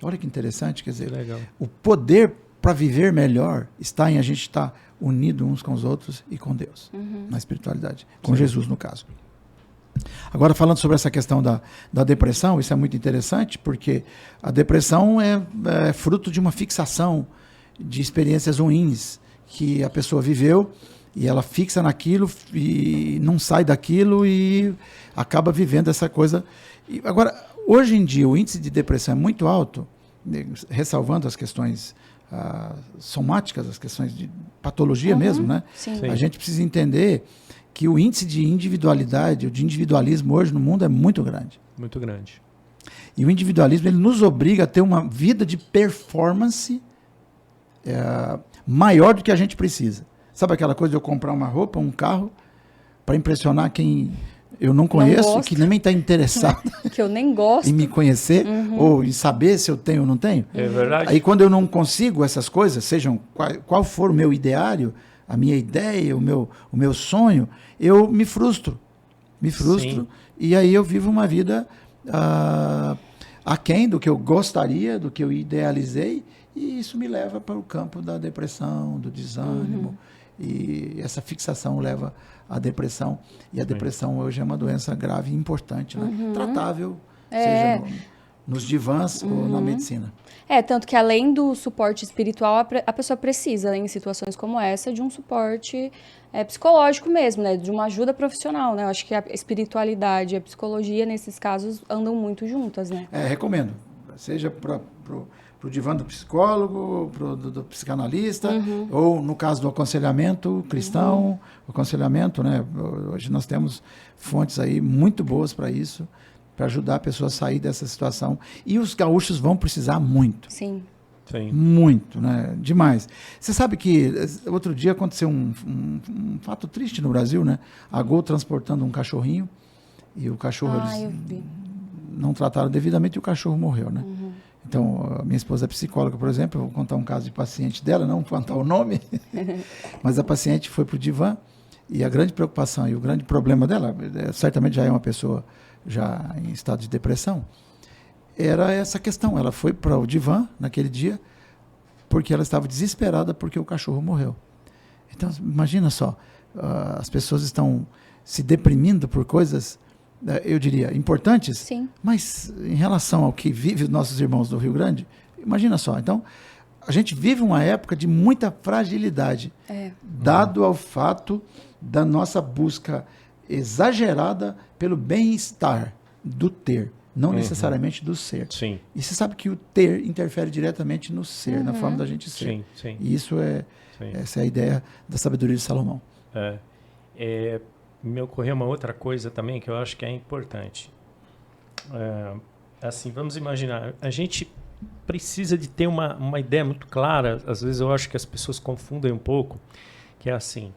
Olha que interessante, quer dizer, legal. O poder para viver melhor está em a gente estar unido uns com os outros e com Deus, na espiritualidade, com Jesus no caso. Agora, falando sobre essa questão da depressão, isso é muito interessante, porque a depressão é fruto de uma fixação de experiências ruins que a pessoa viveu e ela fixa naquilo e não sai daquilo e acaba vivendo essa coisa. Agora, hoje em dia, o índice de depressão é muito alto, ressalvando as questões somáticas, as questões de patologia mesmo, né? Sim. A gente precisa entender que o índice de individualidade, ou de individualismo hoje no mundo é muito grande. Muito grande. E o individualismo, ele nos obriga a ter uma vida de performance maior do que a gente precisa. Sabe aquela coisa de eu comprar uma roupa, um carro, para impressionar quem eu não conheço, que nem está interessado que eu nem gosto em me conhecer, ou em saber se eu tenho ou não tenho. É verdade. Aí quando eu não consigo essas coisas, sejam qual for o meu ideário, a minha ideia, o meu sonho, eu me frustro. Sim. E aí eu vivo uma vida aquém do que eu gostaria, do que eu idealizei, e isso me leva para o campo da depressão, do desânimo, e essa fixação leva à depressão, e a depressão hoje é uma doença grave e importante, né? Tratável, seja nos divãs ou na medicina. Tanto que além do suporte espiritual, a pessoa precisa, em situações como essa, de um suporte psicológico mesmo, né? De uma ajuda profissional, né? Eu acho que a espiritualidade e a psicologia, nesses casos, andam muito juntas, né? Recomendo. Seja para o divã do psicólogo, do psicanalista, ou no caso do aconselhamento cristão, aconselhamento, né? Hoje nós temos fontes aí muito boas para isso, para ajudar a pessoa a sair dessa situação. E os gaúchos vão precisar muito. Sim. Sim. Muito, né? Demais. Você sabe que outro dia aconteceu um fato triste no Brasil, né? A Gol transportando um cachorrinho e o cachorro eu vi. não trataram devidamente e o cachorro morreu, né? Então, a minha esposa é psicóloga, por exemplo, eu vou contar um caso de paciente dela, não vou contar o nome, mas a paciente foi para o divã e a grande preocupação e o grande problema dela, certamente já é uma pessoa já em estado de depressão, era essa questão. Ela foi para o divã naquele dia porque ela estava desesperada porque o cachorro morreu. Então, imagina só, as pessoas estão se deprimindo por coisas, eu diria, importantes, Sim. mas em relação ao que vivem os nossos irmãos do Rio Grande, imagina só. Então, a gente vive uma época de muita fragilidade, dado ao fato da nossa busca exagerada pelo bem-estar do ter, não necessariamente do ser. Sim. E você sabe que o ter interfere diretamente no ser, na forma da gente ser. Sim, sim. E isso essa é a ideia da sabedoria de Salomão. Me ocorreu uma outra coisa também que eu acho que é importante. Assim, vamos imaginar, a gente precisa de ter uma ideia muito clara. Às vezes eu acho que as pessoas confundem um pouco, que é assim,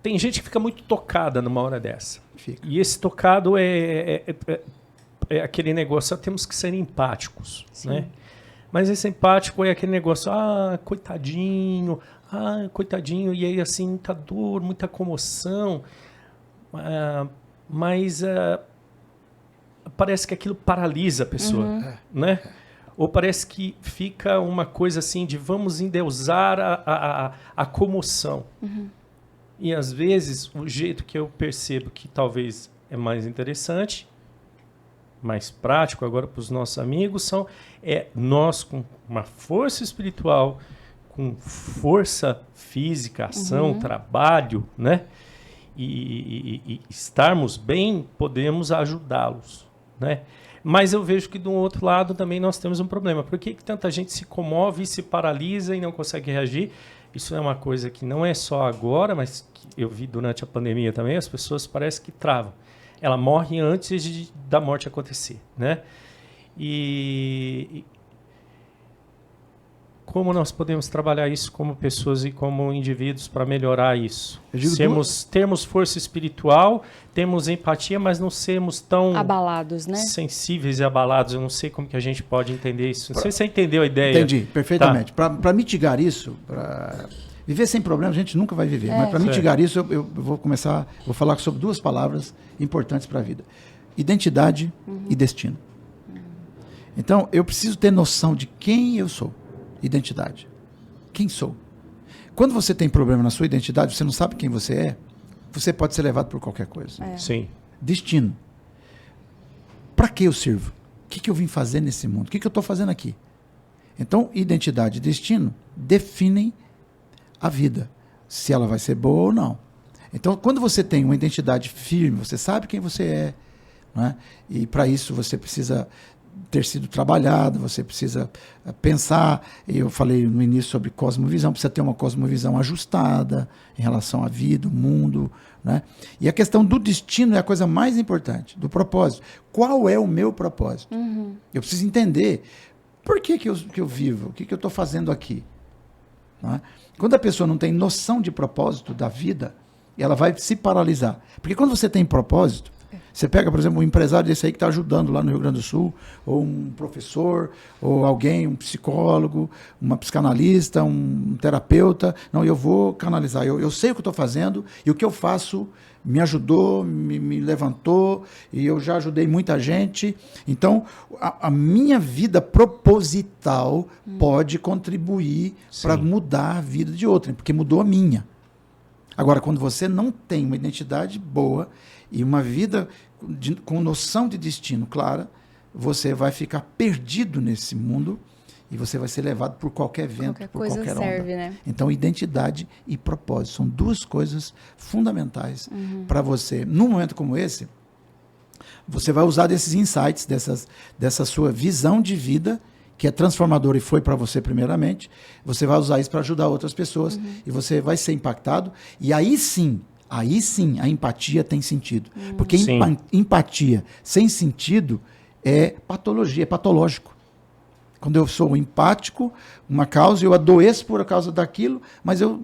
tem gente que fica muito tocada numa hora dessa. Fica. E esse tocado é aquele negócio, temos que ser empáticos, né? Mas esse empático é aquele negócio, coitadinho, e aí assim, muita dor, muita comoção, mas parece que aquilo paralisa a pessoa, né? Ou parece que fica uma coisa assim de vamos endeusar a comoção. E às vezes o jeito que eu percebo que talvez é mais interessante, mais prático agora para os nossos amigos, nós com uma força espiritual, com força física, ação, trabalho, né? E estarmos bem, podemos ajudá-los, né? Mas eu vejo que do outro lado também nós temos um problema. Por que tanta gente se comove, se paralisa e não consegue reagir? Isso é uma coisa que não é só agora, mas que eu vi durante a pandemia também, as pessoas parecem que travam. Ela morre antes da morte acontecer, né? E como nós podemos trabalhar isso como pessoas e como indivíduos para melhorar isso? Termos força espiritual, temos empatia, mas não sermos tão abalados, né? Sensíveis e abalados. Eu não sei como que a gente pode entender isso. Não sei se você entendeu a ideia. Entendi, perfeitamente. Tá. Para mitigar isso, para viver sem problema, a gente nunca vai viver. Mas para mitigar isso, eu vou falar sobre duas palavras importantes para a vida: identidade e destino. Então, eu preciso ter noção de quem eu sou. Identidade. Quem sou? Quando você tem problema na sua identidade, você não sabe quem você é, você pode ser levado por qualquer coisa. Sim. Destino. Para que eu sirvo? O que eu vim fazer nesse mundo? O que eu estou fazendo aqui? Então, identidade e destino definem a vida, se ela vai ser boa ou não. Então, quando você tem uma identidade firme, você sabe quem você é, né? E para isso você precisa ter sido trabalhado, você precisa pensar. Eu falei no início sobre cosmovisão, precisa ter uma cosmovisão ajustada em relação à vida, o mundo, né? E a questão do destino é a coisa mais importante, do propósito. Qual é o meu propósito? Eu preciso entender por que eu vivo, o que eu estou fazendo aqui, né? Quando a pessoa não tem noção de propósito da vida, ela vai se paralisar. Porque quando você tem propósito, você pega, por exemplo, um empresário desse aí que está ajudando lá no Rio Grande do Sul, ou um professor, ou alguém, um psicólogo, uma psicanalista, um terapeuta. Não, eu vou canalizar. Eu sei o que eu estou fazendo e o que eu faço me ajudou, me levantou, e eu já ajudei muita gente. Então, a minha vida proposital pode contribuir para mudar a vida de outrem, porque mudou a minha. Agora, quando você não tem uma identidade boa e uma vida com noção de destino clara, você vai ficar perdido nesse mundo e você vai ser levado por qualquer vento, por qualquer onda. Serve, né? Então, identidade e propósito são duas coisas fundamentais para você. Num momento como esse, você vai usar desses insights, dessa sua visão de vida, que é transformador e foi para você primeiramente, você vai usar isso para ajudar outras pessoas e você vai ser impactado. E aí sim, a empatia tem sentido. Porque empatia sem sentido é patologia, é patológico. Quando eu sou empático, uma causa, eu adoeço por causa daquilo, mas ao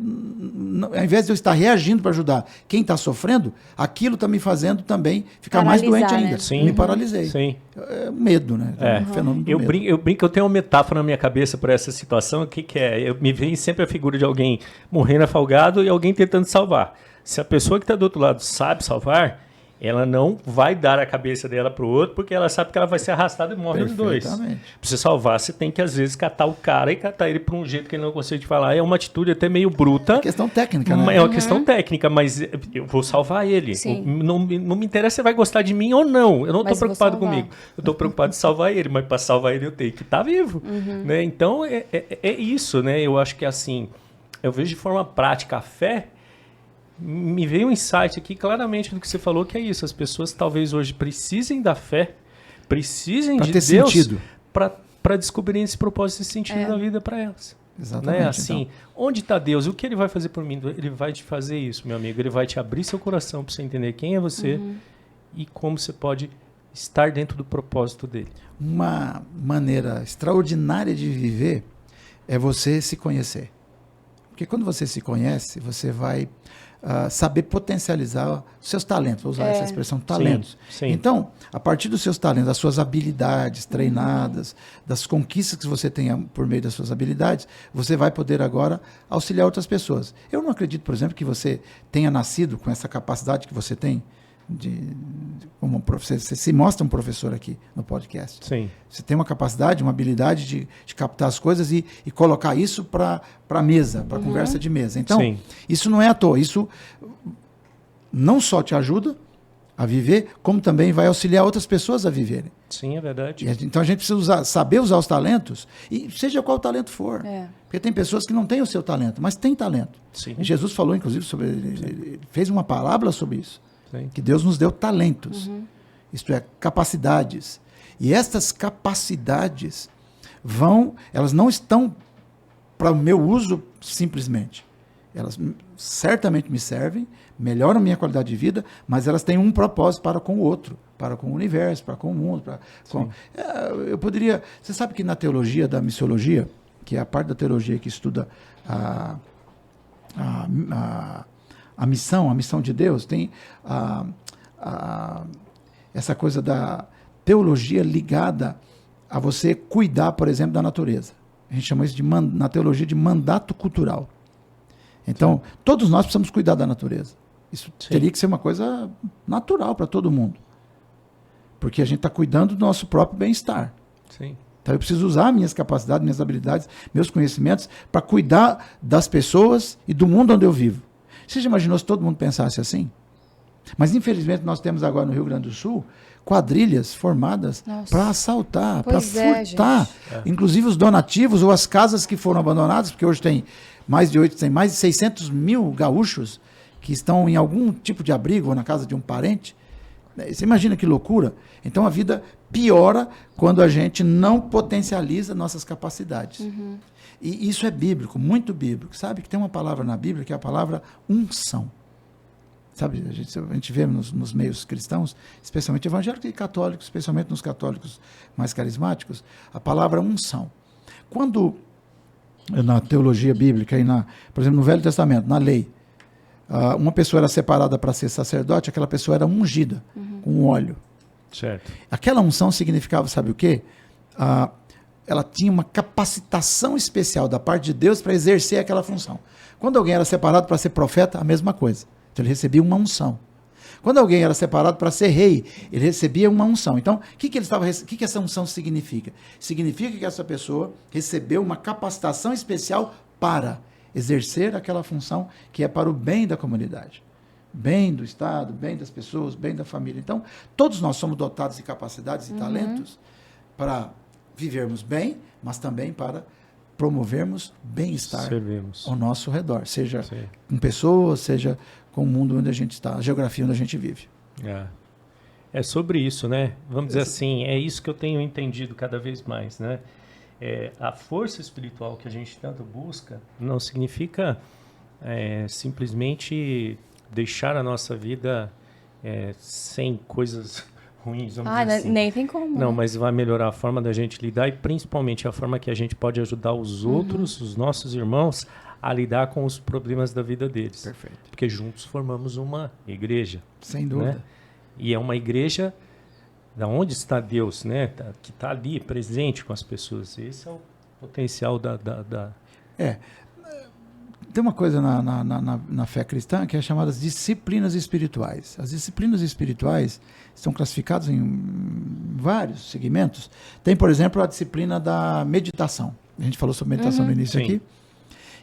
invés de eu estar reagindo para ajudar quem está sofrendo, aquilo está me fazendo também ficar mais doente ainda. Né? Sim. Me paralisei. Sim. É medo, né? É um fenômeno do medo. Eu brinco, eu tenho uma metáfora na minha cabeça para essa situação. O que é? Me vem sempre a figura de alguém morrendo afogado e alguém tentando salvar. Se a pessoa que está do outro lado sabe salvar, ela não vai dar a cabeça dela para o outro, porque ela sabe que ela vai ser arrastada e morre os dois. Para você salvar, você tem que, às vezes, catar o cara e catar ele para um jeito que ele não consegue falar. É uma atitude até meio bruta. É uma questão técnica, né? É uma questão técnica, mas eu vou salvar ele. Não me interessa se você vai gostar de mim ou não. Eu não estou preocupado comigo. Eu estou preocupado em salvar ele, mas para salvar ele eu tenho que estar vivo. Né? Então, é isso, né? Eu acho que, assim, eu vejo de forma prática a fé. Me veio um insight aqui claramente do que você falou, que é isso. As pessoas talvez hoje precisem da fé, precisem de Deus para descobrirem esse propósito, esse sentido da vida para elas. Exatamente. Né? Assim, então, onde está Deus? O que Ele vai fazer por mim? Ele vai te fazer isso, meu amigo. Ele vai te abrir seu coração para você entender quem é você e como você pode estar dentro do propósito dele. Uma maneira extraordinária de viver é você se conhecer. Porque quando você se conhece, você vai saber potencializar os seus talentos, vou usar essa expressão, talentos. Sim. Então, a partir dos seus talentos, das suas habilidades treinadas, das conquistas que você tenha por meio das suas habilidades, você vai poder agora auxiliar outras pessoas. Eu não acredito, por exemplo, que você tenha nascido com essa capacidade que você tem, como você se mostra um professor aqui no podcast. Sim. Você tem uma capacidade, uma habilidade de captar as coisas e colocar isso para a mesa, para a conversa de mesa. Então, isso não é à toa. Isso não só te ajuda a viver, como também vai auxiliar outras pessoas a viverem. Sim, é verdade. Então a gente precisa saber usar os talentos, e seja qual talento for. Porque tem pessoas que não têm o seu talento, mas têm talento. Sim. Jesus falou, inclusive, ele fez uma parábola sobre isso. Sim. Que Deus nos deu talentos, isto é, capacidades. E estas capacidades elas não estão para o meu uso simplesmente. Elas certamente me servem, melhoram minha qualidade de vida, mas elas têm um propósito para com o outro, para com o universo, para com o mundo. Eu poderia... Você sabe que na teologia da missiologia, que é a parte da teologia que estuda a missão de Deus, tem essa coisa da teologia ligada a você cuidar, por exemplo, da natureza. A gente chama isso na teologia de mandato cultural. Então, todos nós precisamos cuidar da natureza. Isso teria que ser uma coisa natural para todo mundo. Porque a gente está cuidando do nosso próprio bem-estar. Então, eu preciso usar minhas capacidades, minhas habilidades, meus conhecimentos para cuidar das pessoas e do mundo onde eu vivo. Você já imaginou se todo mundo pensasse assim? Mas, infelizmente, nós temos agora no Rio Grande do Sul quadrilhas formadas para assaltar, para furtar. Inclusive os donativos ou as casas que foram abandonadas, porque hoje tem mais de 600 mil gaúchos que estão em algum tipo de abrigo ou na casa de um parente. Você imagina que loucura? Então, a vida piora quando a gente não potencializa nossas capacidades. E isso é bíblico, muito bíblico. Sabe que tem uma palavra na Bíblia que é a palavra unção. Sabe, a gente vê nos meios cristãos, especialmente evangélicos e católicos, especialmente nos católicos mais carismáticos, a palavra unção. Quando, na teologia bíblica, por exemplo, no Velho Testamento, na lei, uma pessoa era separada para ser sacerdote, aquela pessoa era ungida com óleo. Certo. Aquela unção significava, sabe o quê? Ela tinha uma capacitação especial da parte de Deus para exercer aquela função. Quando alguém era separado para ser profeta, a mesma coisa. Então ele recebia uma unção. Quando alguém era separado para ser rei, ele recebia uma unção. Então, o que essa unção significa? Significa que essa pessoa recebeu uma capacitação especial para exercer aquela função que é para o bem da comunidade. Bem do Estado, bem das pessoas, bem da família. Então, todos nós somos dotados de capacidades e talentos para vivermos bem, mas também para promovermos bem-estar ao nosso redor, seja com pessoas, seja com o mundo onde a gente está, a geografia onde a gente vive. É sobre isso, né? Vamos dizer assim, é isso que eu tenho entendido cada vez mais, né? A força espiritual que a gente tanto busca não significa simplesmente deixar a nossa vida sem coisas ruins, vamos dizer assim. Nem tem como. Não, mas vai melhorar a forma da gente lidar e principalmente a forma que a gente pode ajudar os outros, os nossos irmãos, a lidar com os problemas da vida deles. Perfeito. Porque juntos formamos uma igreja. Sem dúvida. Né? E é uma igreja da onde está Deus, né? Que está ali, presente com as pessoas. Esse é o potencial da... Tem uma coisa na fé cristã que é chamada de disciplinas espirituais. As disciplinas espirituais estão classificadas em vários segmentos. Tem, por exemplo, a disciplina da meditação. A gente falou sobre meditação no início aqui.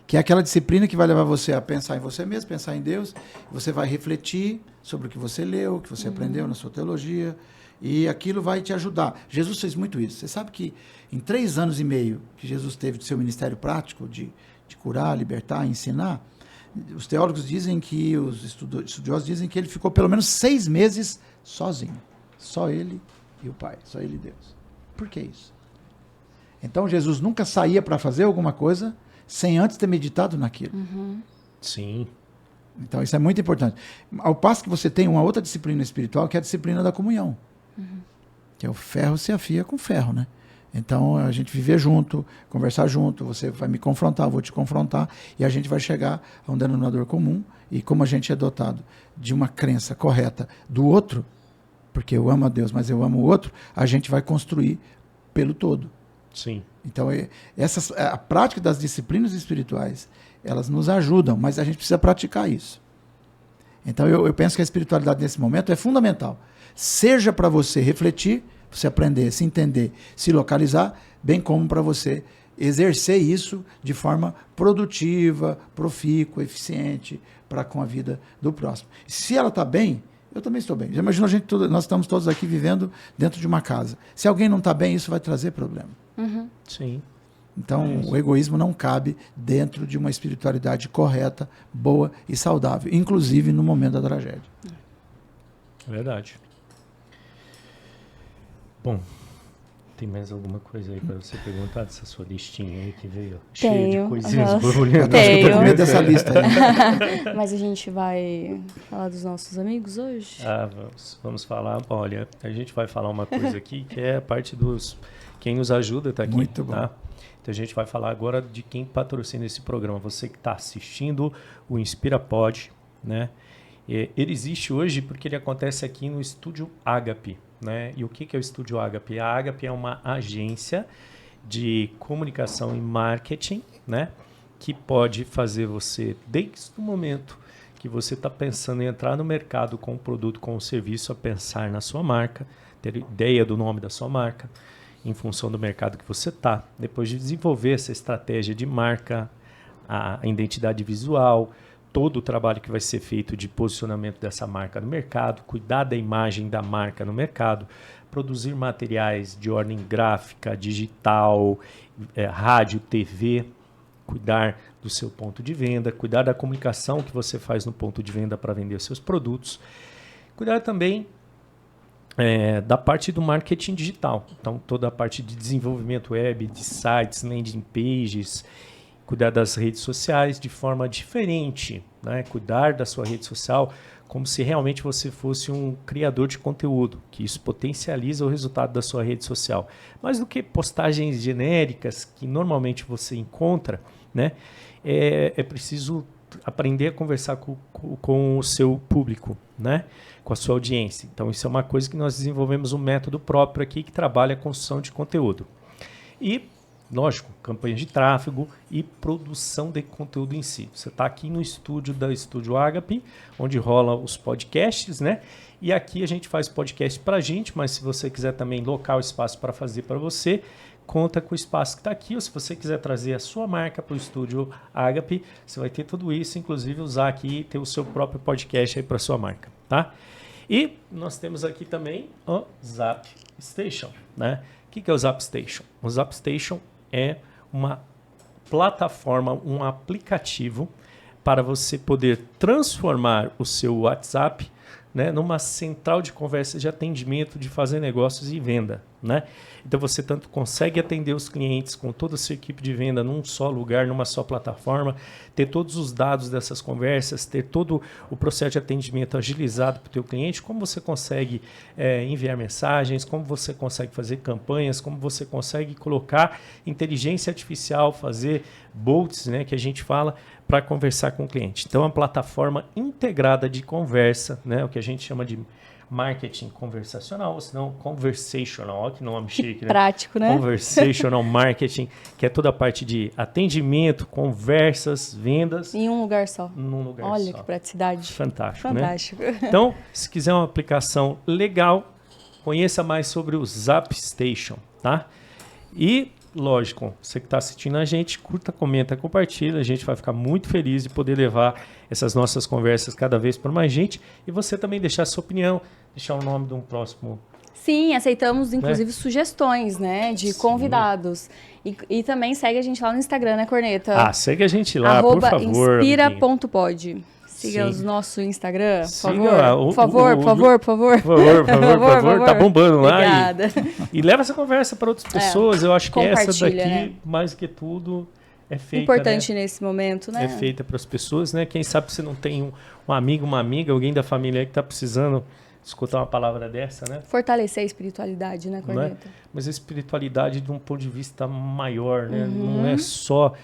Que é aquela disciplina que vai levar você a pensar em você mesmo, pensar em Deus. Você vai refletir sobre o que você leu, o que você aprendeu na sua teologia. E aquilo vai te ajudar. Jesus fez muito isso. Você sabe que em 3 anos e meio que Jesus teve do seu ministério prático de curar, libertar, ensinar, os teólogos dizem que, os estudiosos dizem que ele ficou pelo menos 6 meses sozinho. Só ele e o Pai, só ele e Deus. Por que isso? Então Jesus nunca saía para fazer alguma coisa sem antes ter meditado naquilo. Sim. Então isso é muito importante. Ao passo que você tem uma outra disciplina espiritual, que é a disciplina da comunhão. Que é o ferro se afia com ferro, né? Então, a gente viver junto, conversar junto, você vai me confrontar, eu vou te confrontar, e a gente vai chegar a um denominador comum, e como a gente é dotado de uma crença correta do outro, porque eu amo a Deus, mas eu amo o outro, a gente vai construir pelo todo. Sim. Então, a prática das disciplinas espirituais, elas nos ajudam, mas a gente precisa praticar isso. Então, eu penso que a espiritualidade nesse momento é fundamental. Seja para você refletir, você aprender, se entender, se localizar, bem como para você exercer isso de forma produtiva, profícua, eficiente, para com a vida do próximo. Se ela está bem, eu também estou bem. Já imaginou, nós estamos todos aqui vivendo dentro de uma casa. Se alguém não está bem, isso vai trazer problema. Sim. Então, o egoísmo não cabe dentro de uma espiritualidade correta, boa e saudável, inclusive no momento da tragédia. É verdade. Bom, tem mais alguma coisa aí para você perguntar dessa sua listinha aí que veio cheia de coisinhas borbulhando? Eu estou com medo dessa lista aí. Mas a gente vai falar dos nossos amigos hoje? Vamos falar. Olha, a gente vai falar uma coisa aqui que é a parte dos... Quem nos ajuda está aqui. Muito bom. Tá? Então a gente vai falar agora de quem patrocina esse programa. Você que está assistindo o InspiraPod, né? Ele existe hoje porque ele acontece aqui no Estúdio Ágape, né? E o que é o Estúdio Ágape? A Ágape é uma agência de comunicação e marketing, né? Que pode fazer você, desde o momento que você está pensando em entrar no mercado com um produto, com um serviço, a pensar na sua marca, ter ideia do nome da sua marca, em função do mercado que você está. Depois de desenvolver essa estratégia de marca, a identidade visual, todo o trabalho que vai ser feito de posicionamento dessa marca no mercado, cuidar da imagem da marca no mercado, produzir materiais de ordem gráfica, digital, rádio, TV, cuidar do seu ponto de venda, cuidar da comunicação que você faz no ponto de venda para vender seus produtos, cuidar também da parte do marketing digital. Então, toda a parte de desenvolvimento web, de sites, landing pages, cuidar das redes sociais de forma diferente, né? Cuidar da sua rede social como se realmente você fosse um criador de conteúdo, que isso potencializa o resultado da sua rede social. Mais do que postagens genéricas que normalmente você encontra, né? É preciso aprender a conversar com o seu público, né? Com a sua audiência. Então, isso é uma coisa que nós desenvolvemos um método próprio aqui que trabalha a construção de conteúdo. E lógico, campanha de tráfego e produção de conteúdo em si. Você está aqui no estúdio da Estúdio Ágape, onde rola os podcasts, né? E aqui a gente faz podcast para a gente, mas se você quiser também locar o espaço para fazer para você, conta com o espaço que está aqui. Ou se você quiser trazer a sua marca para o Estúdio Ágape, você vai ter tudo isso, inclusive usar aqui e ter o seu próprio podcast aí para sua marca, tá? E nós temos aqui também o Zap Station, né? O que é o Zap Station? O Zap Station é uma plataforma, um aplicativo para você poder transformar o seu WhatsApp, né, numa central de conversa de atendimento, de fazer negócios e venda, né? Então você tanto consegue atender os clientes com toda a sua equipe de venda num só lugar, numa só plataforma, ter todos os dados dessas conversas, ter todo o processo de atendimento agilizado para o teu cliente, como você consegue enviar mensagens, como você consegue fazer campanhas, como você consegue colocar inteligência artificial, fazer bots, né, que a gente fala, para conversar com o cliente. Então, é uma plataforma integrada de conversa, né, o que a gente chama de marketing conversacional, ou senão conversational, olha que nome chique, né? Prático, né? Conversational marketing, que é toda a parte de atendimento, conversas, vendas. Em um lugar só. Num lugar Olha só. que praticidade. Fantástico, Fantástico. né? Então, se quiser uma aplicação legal, conheça mais sobre o ZapStation, tá? E, lógico, você que está assistindo a gente, curta, comenta, compartilha. A gente vai ficar muito feliz de poder levar essas nossas conversas cada vez para mais gente. E você também deixar a sua opinião, deixar o nome de um próximo... Sim, aceitamos inclusive sugestões, né, de convidados. E também segue a gente lá no Instagram, né, Corneta? Segue a gente lá, por favor. Inspira.pod. Siga o nosso Instagram, por favor. Por favor. Tá bombando lá. Obrigada. E leva essa conversa para outras pessoas. Eu acho que essa daqui, né? mais do que tudo, é feita... Importante, né? nesse momento, né? É feita para as pessoas, né? Quem sabe você não tem um amigo, uma amiga, alguém da família aí que está precisando escutar uma palavra dessa, né? Fortalecer a espiritualidade, né, Corneta? Mas a espiritualidade de um ponto de vista maior, né? Não é só...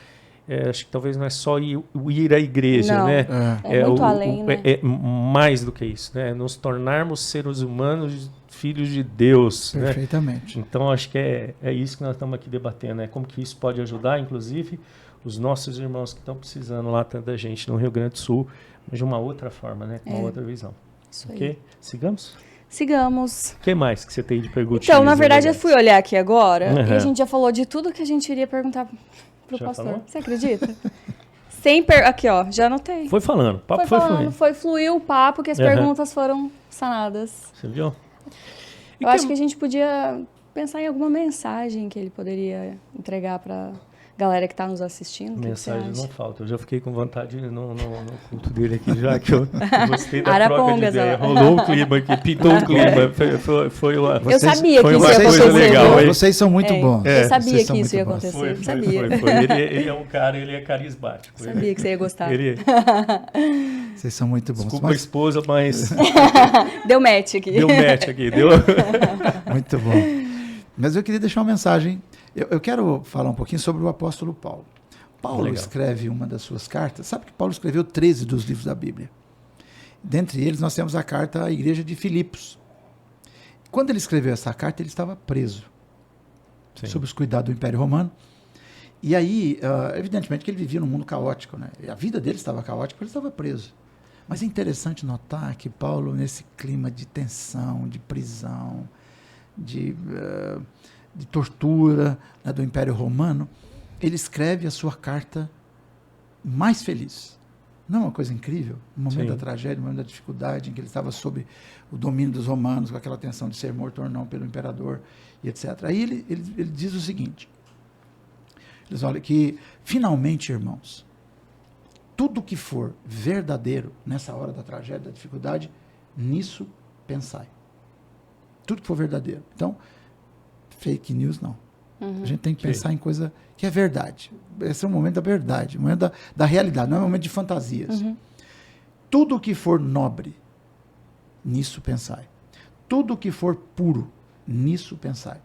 acho que talvez não é só ir à igreja, não, né? É muito além, né? É mais do que isso, né? Nos tornarmos seres humanos, filhos de Deus. Perfeitamente. Né? Então, acho que é isso que nós estamos aqui debatendo, né? Como que isso pode ajudar, inclusive, os nossos irmãos que estão precisando lá tanto da gente no Rio Grande do Sul, mas de uma outra forma, né? Com uma outra visão. Isso ok? aí. Sigamos? Sigamos. O que mais que você tem de perguntas? Então, na verdade, eu fui olhar aqui agora e a gente já falou de tudo que a gente iria perguntar pro Já pastor. falou? Você acredita? Aqui, ó, já anotei. Foi falando. O papo foi fluindo. Fluiu o papo que as perguntas foram sanadas. Você viu? Eu acho que a gente podia pensar em alguma mensagem que ele poderia entregar para galera que está nos assistindo. Mensagem não falta. Eu já fiquei com vontade no culto dele aqui, já que eu gostei da troca de ideia. Rolou o clima aqui, pintou o clima. Foi uma, eu sabia que isso ia coisa acontecer. legal. Vocês são muito bons. Eu sabia que isso ia acontecer. Foi. Sabia. Ele é um cara, ele é carismático. Sabia que você ia gostar. Vocês são muito bons. Desculpa a esposa, mas... Deu match aqui. Muito bom. Mas eu queria deixar uma mensagem. Eu quero falar um pouquinho sobre o apóstolo Paulo. Paulo escreve uma das suas cartas. Sabe que Paulo escreveu 13 dos livros da Bíblia. Dentre eles, nós temos a carta à igreja de Filipos. Quando ele escreveu essa carta, ele estava preso. Sim. Sob os cuidados do Império Romano. E aí, evidentemente que ele vivia num mundo caótico, né? A vida dele estava caótica, ele estava preso. Mas é interessante notar que Paulo, nesse clima de tensão, de prisão, de tortura, né, do Império Romano, ele escreve a sua carta mais feliz. Não é uma coisa incrível? No momento da tragédia, no momento da dificuldade, em que ele estava sob o domínio dos romanos, com aquela tensão de ser morto ou não pelo imperador, e etc. Aí ele diz o seguinte, ele diz, olha, que finalmente, irmãos, tudo que for verdadeiro nessa hora da tragédia, da dificuldade, nisso pensai. Tudo que for verdadeiro. Então, fake news não. A gente tem que pensar em coisa que é verdade. Esse é o momento da verdade, o momento da realidade, não é o momento de fantasias. Tudo que for nobre, nisso pensai. Tudo que for puro, nisso pensai.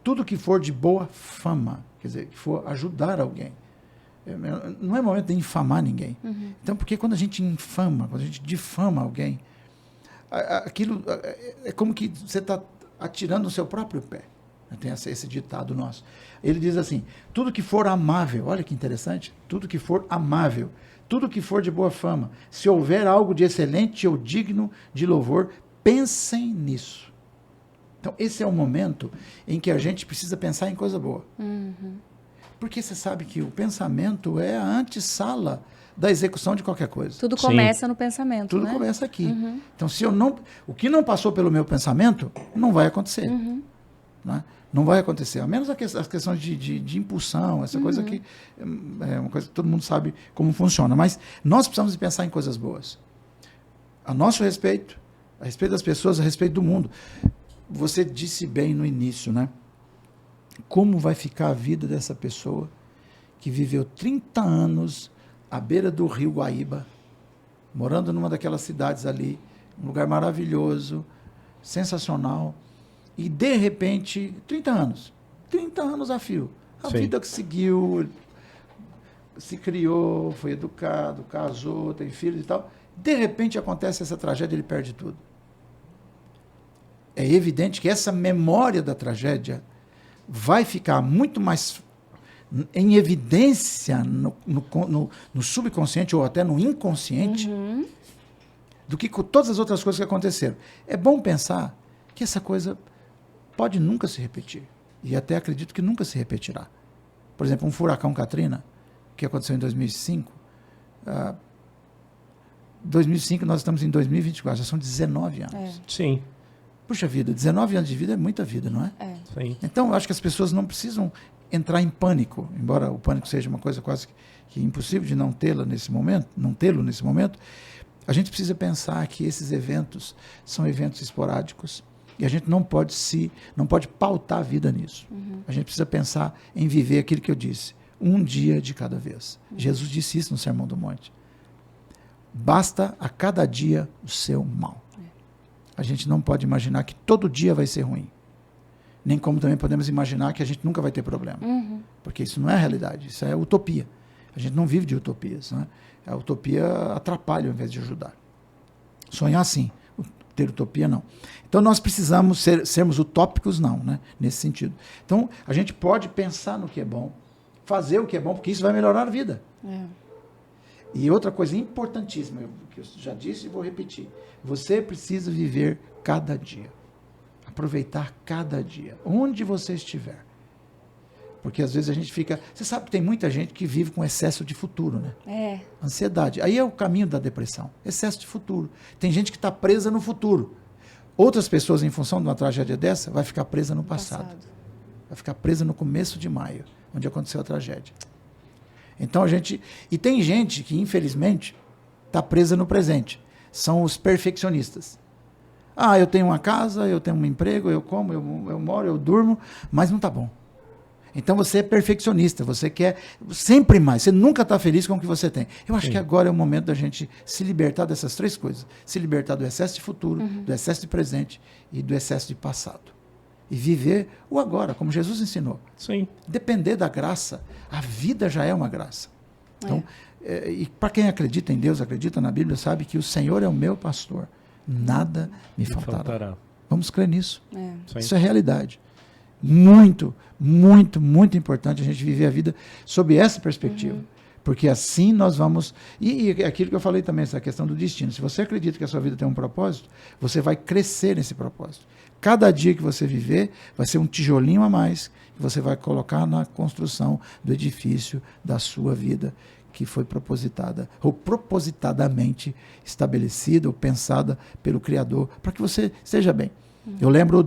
Tudo que for de boa fama, quer dizer, que for ajudar alguém. Não é momento de infamar ninguém. Então, porque quando a gente infama, quando a gente difama alguém, aquilo é como que você está atirando no seu próprio pé. Tem esse ditado nosso. Ele diz assim, tudo que for amável, olha que interessante, tudo que for amável, tudo que for de boa fama, se houver algo de excelente ou digno de louvor, pensem nisso. Então, esse é o momento em que a gente precisa pensar em coisa boa. Porque você sabe que o pensamento é a antessala da execução de qualquer coisa. Tudo começa no pensamento, Tudo começa aqui. Então, o que não passou pelo meu pensamento, não vai acontecer. Né? Não vai acontecer, a menos as questões de impulsão, essa coisa que é uma coisa que todo mundo sabe como funciona. Mas nós precisamos pensar em coisas boas. A nosso respeito, a respeito das pessoas, a respeito do mundo. Você disse bem no início, né? como vai ficar a vida dessa pessoa que viveu 30 anos à beira do rio Guaíba, morando numa daquelas cidades ali, um lugar maravilhoso, sensacional, e de repente, 30 anos a fio. A Sim. vida que seguiu, se criou, foi educado, casou, tem filhos e tal. De repente acontece essa tragédia, ele perde tudo. É evidente que essa memória da tragédia vai ficar muito mais em evidência no subconsciente ou até no inconsciente do que com todas as outras coisas que aconteceram. É bom pensar que essa coisa pode nunca se repetir. E até acredito que nunca se repetirá. Por exemplo, um furacão Katrina, que aconteceu em 2005. 2005 nós estamos em 2024, já são 19 anos. Sim. Puxa vida, 19 anos de vida é muita vida, não é? Sim. Então, eu acho que as pessoas não precisam entrar em pânico, embora o pânico seja uma coisa quase que impossível de não tê-lo nesse momento, a gente precisa pensar que esses eventos são eventos esporádicos e a gente não pode pautar a vida nisso. A gente precisa pensar em viver aquilo que eu disse, um dia de cada vez. Jesus disse isso no Sermão do Monte. Basta a cada dia o seu mal. A gente não pode imaginar que todo dia vai ser ruim. Nem como também podemos imaginar que a gente nunca vai ter problema. Porque isso não é a realidade, isso é utopia. A gente não vive de utopias. Né? A utopia atrapalha ao invés de ajudar. Sonhar sim, ter utopia não. Então nós precisamos sermos utópicos não, né? Nesse sentido. Então a gente pode pensar no que é bom, fazer o que é bom, porque isso vai melhorar a vida. E outra coisa importantíssima, que eu já disse e vou repetir, você precisa viver cada dia. Aproveitar cada dia, onde você estiver. Porque às vezes a gente fica... Você sabe que tem muita gente que vive com excesso de futuro, né? Ansiedade. Aí é o caminho da depressão. Excesso de futuro. Tem gente que está presa no futuro. Outras pessoas, em função de uma tragédia dessa, vai ficar presa no passado. Vai ficar presa no começo de maio, onde aconteceu a tragédia. Então a gente... E tem gente que, infelizmente, está presa no presente. São os perfeccionistas. Eu tenho uma casa, eu tenho um emprego, eu como, eu moro, eu durmo, mas não está bom. Então você é perfeccionista, você quer sempre mais, você nunca está feliz com o que você tem. Eu acho que agora é o momento da gente se libertar dessas três coisas. Se libertar do excesso de futuro, do excesso de presente e do excesso de passado. E viver o agora, como Jesus ensinou. Sim. Depender da graça. A vida já é uma graça. Então, e para quem acredita em Deus, acredita na Bíblia, sabe que o Senhor é o meu pastor. Nada me faltará. Vamos crer nisso. Isso é realidade. Muito, muito, muito importante a gente viver a vida sob essa perspectiva. Porque assim nós vamos... E aquilo que eu falei também, essa questão do destino. Se você acredita que a sua vida tem um propósito, você vai crescer nesse propósito. Cada dia que você viver vai ser um tijolinho a mais que você vai colocar na construção do edifício da sua vida, que foi propositada, ou propositadamente estabelecida, ou pensada pelo Criador, para que você esteja bem. Eu lembro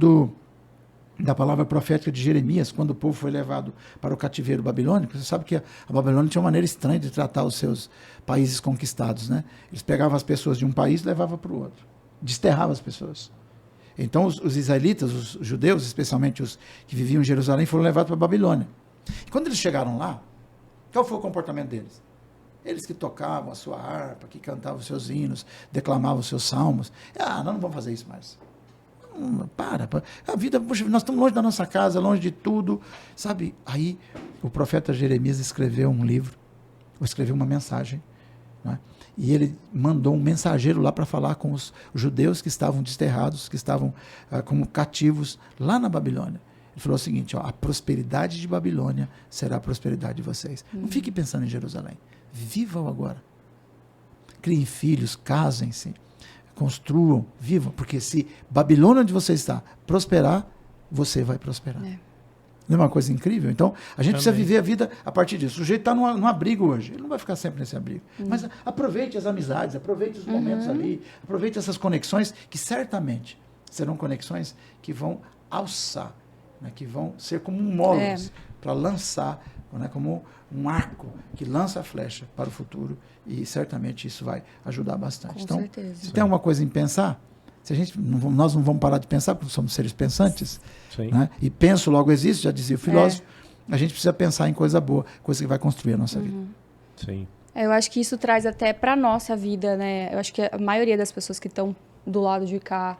da palavra profética de Jeremias, quando o povo foi levado para o cativeiro babilônico. Você sabe que a Babilônia tinha uma maneira estranha de tratar os seus países conquistados, né? Eles pegavam as pessoas de um país e levavam para o outro. Desterravam as pessoas. Então os israelitas, os judeus, especialmente os que viviam em Jerusalém, foram levados para a Babilônia. E quando eles chegaram lá, qual foi o comportamento deles? Eles que tocavam a sua harpa, que cantavam os seus hinos, declamavam os seus salmos. Nós não vamos fazer isso mais. Para. A vida, poxa, nós estamos longe da nossa casa, longe de tudo, sabe? Aí o profeta Jeremias escreveu um livro, ou escreveu uma mensagem, né? E ele mandou um mensageiro lá para falar com os judeus que estavam desterrados, que estavam como cativos lá na Babilônia. Ele falou o seguinte: a prosperidade de Babilônia será a prosperidade de vocês. Não fique pensando em Jerusalém. Viva o agora. Criem filhos, casem-se. Construam, vivam, porque se Babilônia, onde você está, prosperar, você vai prosperar. Não é uma coisa incrível? Então, a gente precisa viver a vida a partir disso. O sujeito está num abrigo hoje, ele não vai ficar sempre nesse abrigo. Mas aproveite as amizades, aproveite os momentos ali, aproveite essas conexões, que certamente serão conexões que vão alçar, né, que vão ser como um móveis para lançar, né, como um arco que lança a flecha para o futuro, e certamente isso vai ajudar bastante. Com então, certeza. se tem alguma coisa em pensar, Nós não vamos parar de pensar, porque somos seres pensantes, Sim. né? E penso, logo existe, já dizia o filósofo. A gente precisa pensar em coisa boa, coisa que vai construir a nossa vida. Sim. Eu acho que isso traz até para nossa vida, né? Eu acho que a maioria das pessoas que estão do lado de cá,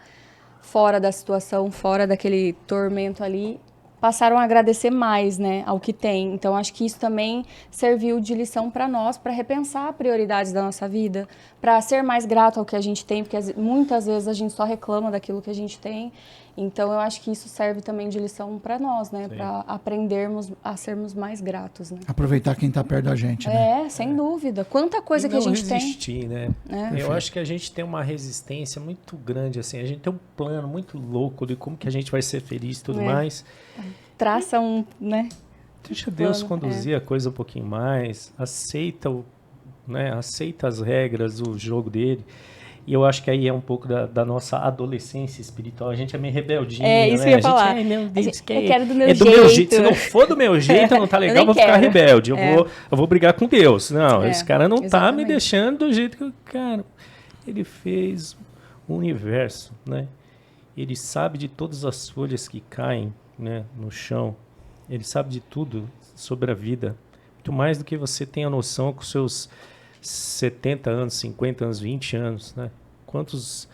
fora da situação, fora daquele tormento ali, passaram a agradecer mais, né, ao que tem. Então, acho que isso também serviu de lição para nós, para repensar prioridades da nossa vida, para ser mais grato ao que a gente tem, porque muitas vezes a gente só reclama daquilo que a gente tem. Então, eu acho que isso serve também de lição para nós, né, para aprendermos a sermos mais gratos, né. Aproveitar quem está perto da gente, né? Sem dúvida. Quanta coisa E que a não gente resistir, né? É. Eu acho que a gente tem uma resistência muito grande, assim. A gente tem um plano muito louco de como que a gente vai ser feliz e tudo mais. Traça né? Deixa Deus plano, conduzir a coisa um pouquinho mais. Aceita, aceita as regras do jogo dele. E eu acho que aí é um pouco da nossa adolescência espiritual. A gente é meio rebeldinho, isso né? que eu ia falar. Meu Deus, Eu quero do meu do meu jeito. Se não for do meu jeito, não tá legal, eu vou ficar rebelde. Eu vou brigar com Deus. Não, esse cara não tá me deixando do jeito que eu... Cara, ele fez o universo, né? Ele sabe de todas as folhas que caem, né, no chão. Ele sabe de tudo sobre a vida. Muito mais do que você tem a noção com seus 70 anos, 50 anos, 20 anos, né? Quantos,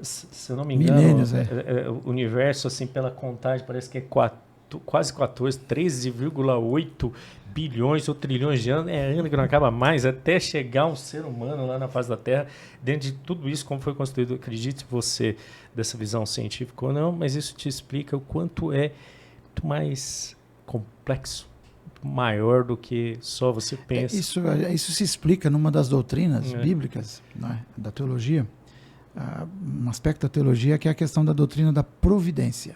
se eu não me engano, milênios, o universo, assim, pela contagem, parece que é quase 14, 13,8 bilhões ou trilhões de anos. É ano que não acaba mais, até chegar um ser humano lá na face da Terra. Dentro de tudo isso, como foi construído, acredite você dessa visão científica ou não, mas isso te explica o quanto é muito mais complexo, maior do que só você pensa. Isso se explica numa das doutrinas bíblicas, né, da teologia. Um aspecto da teologia que é a questão da doutrina da providência.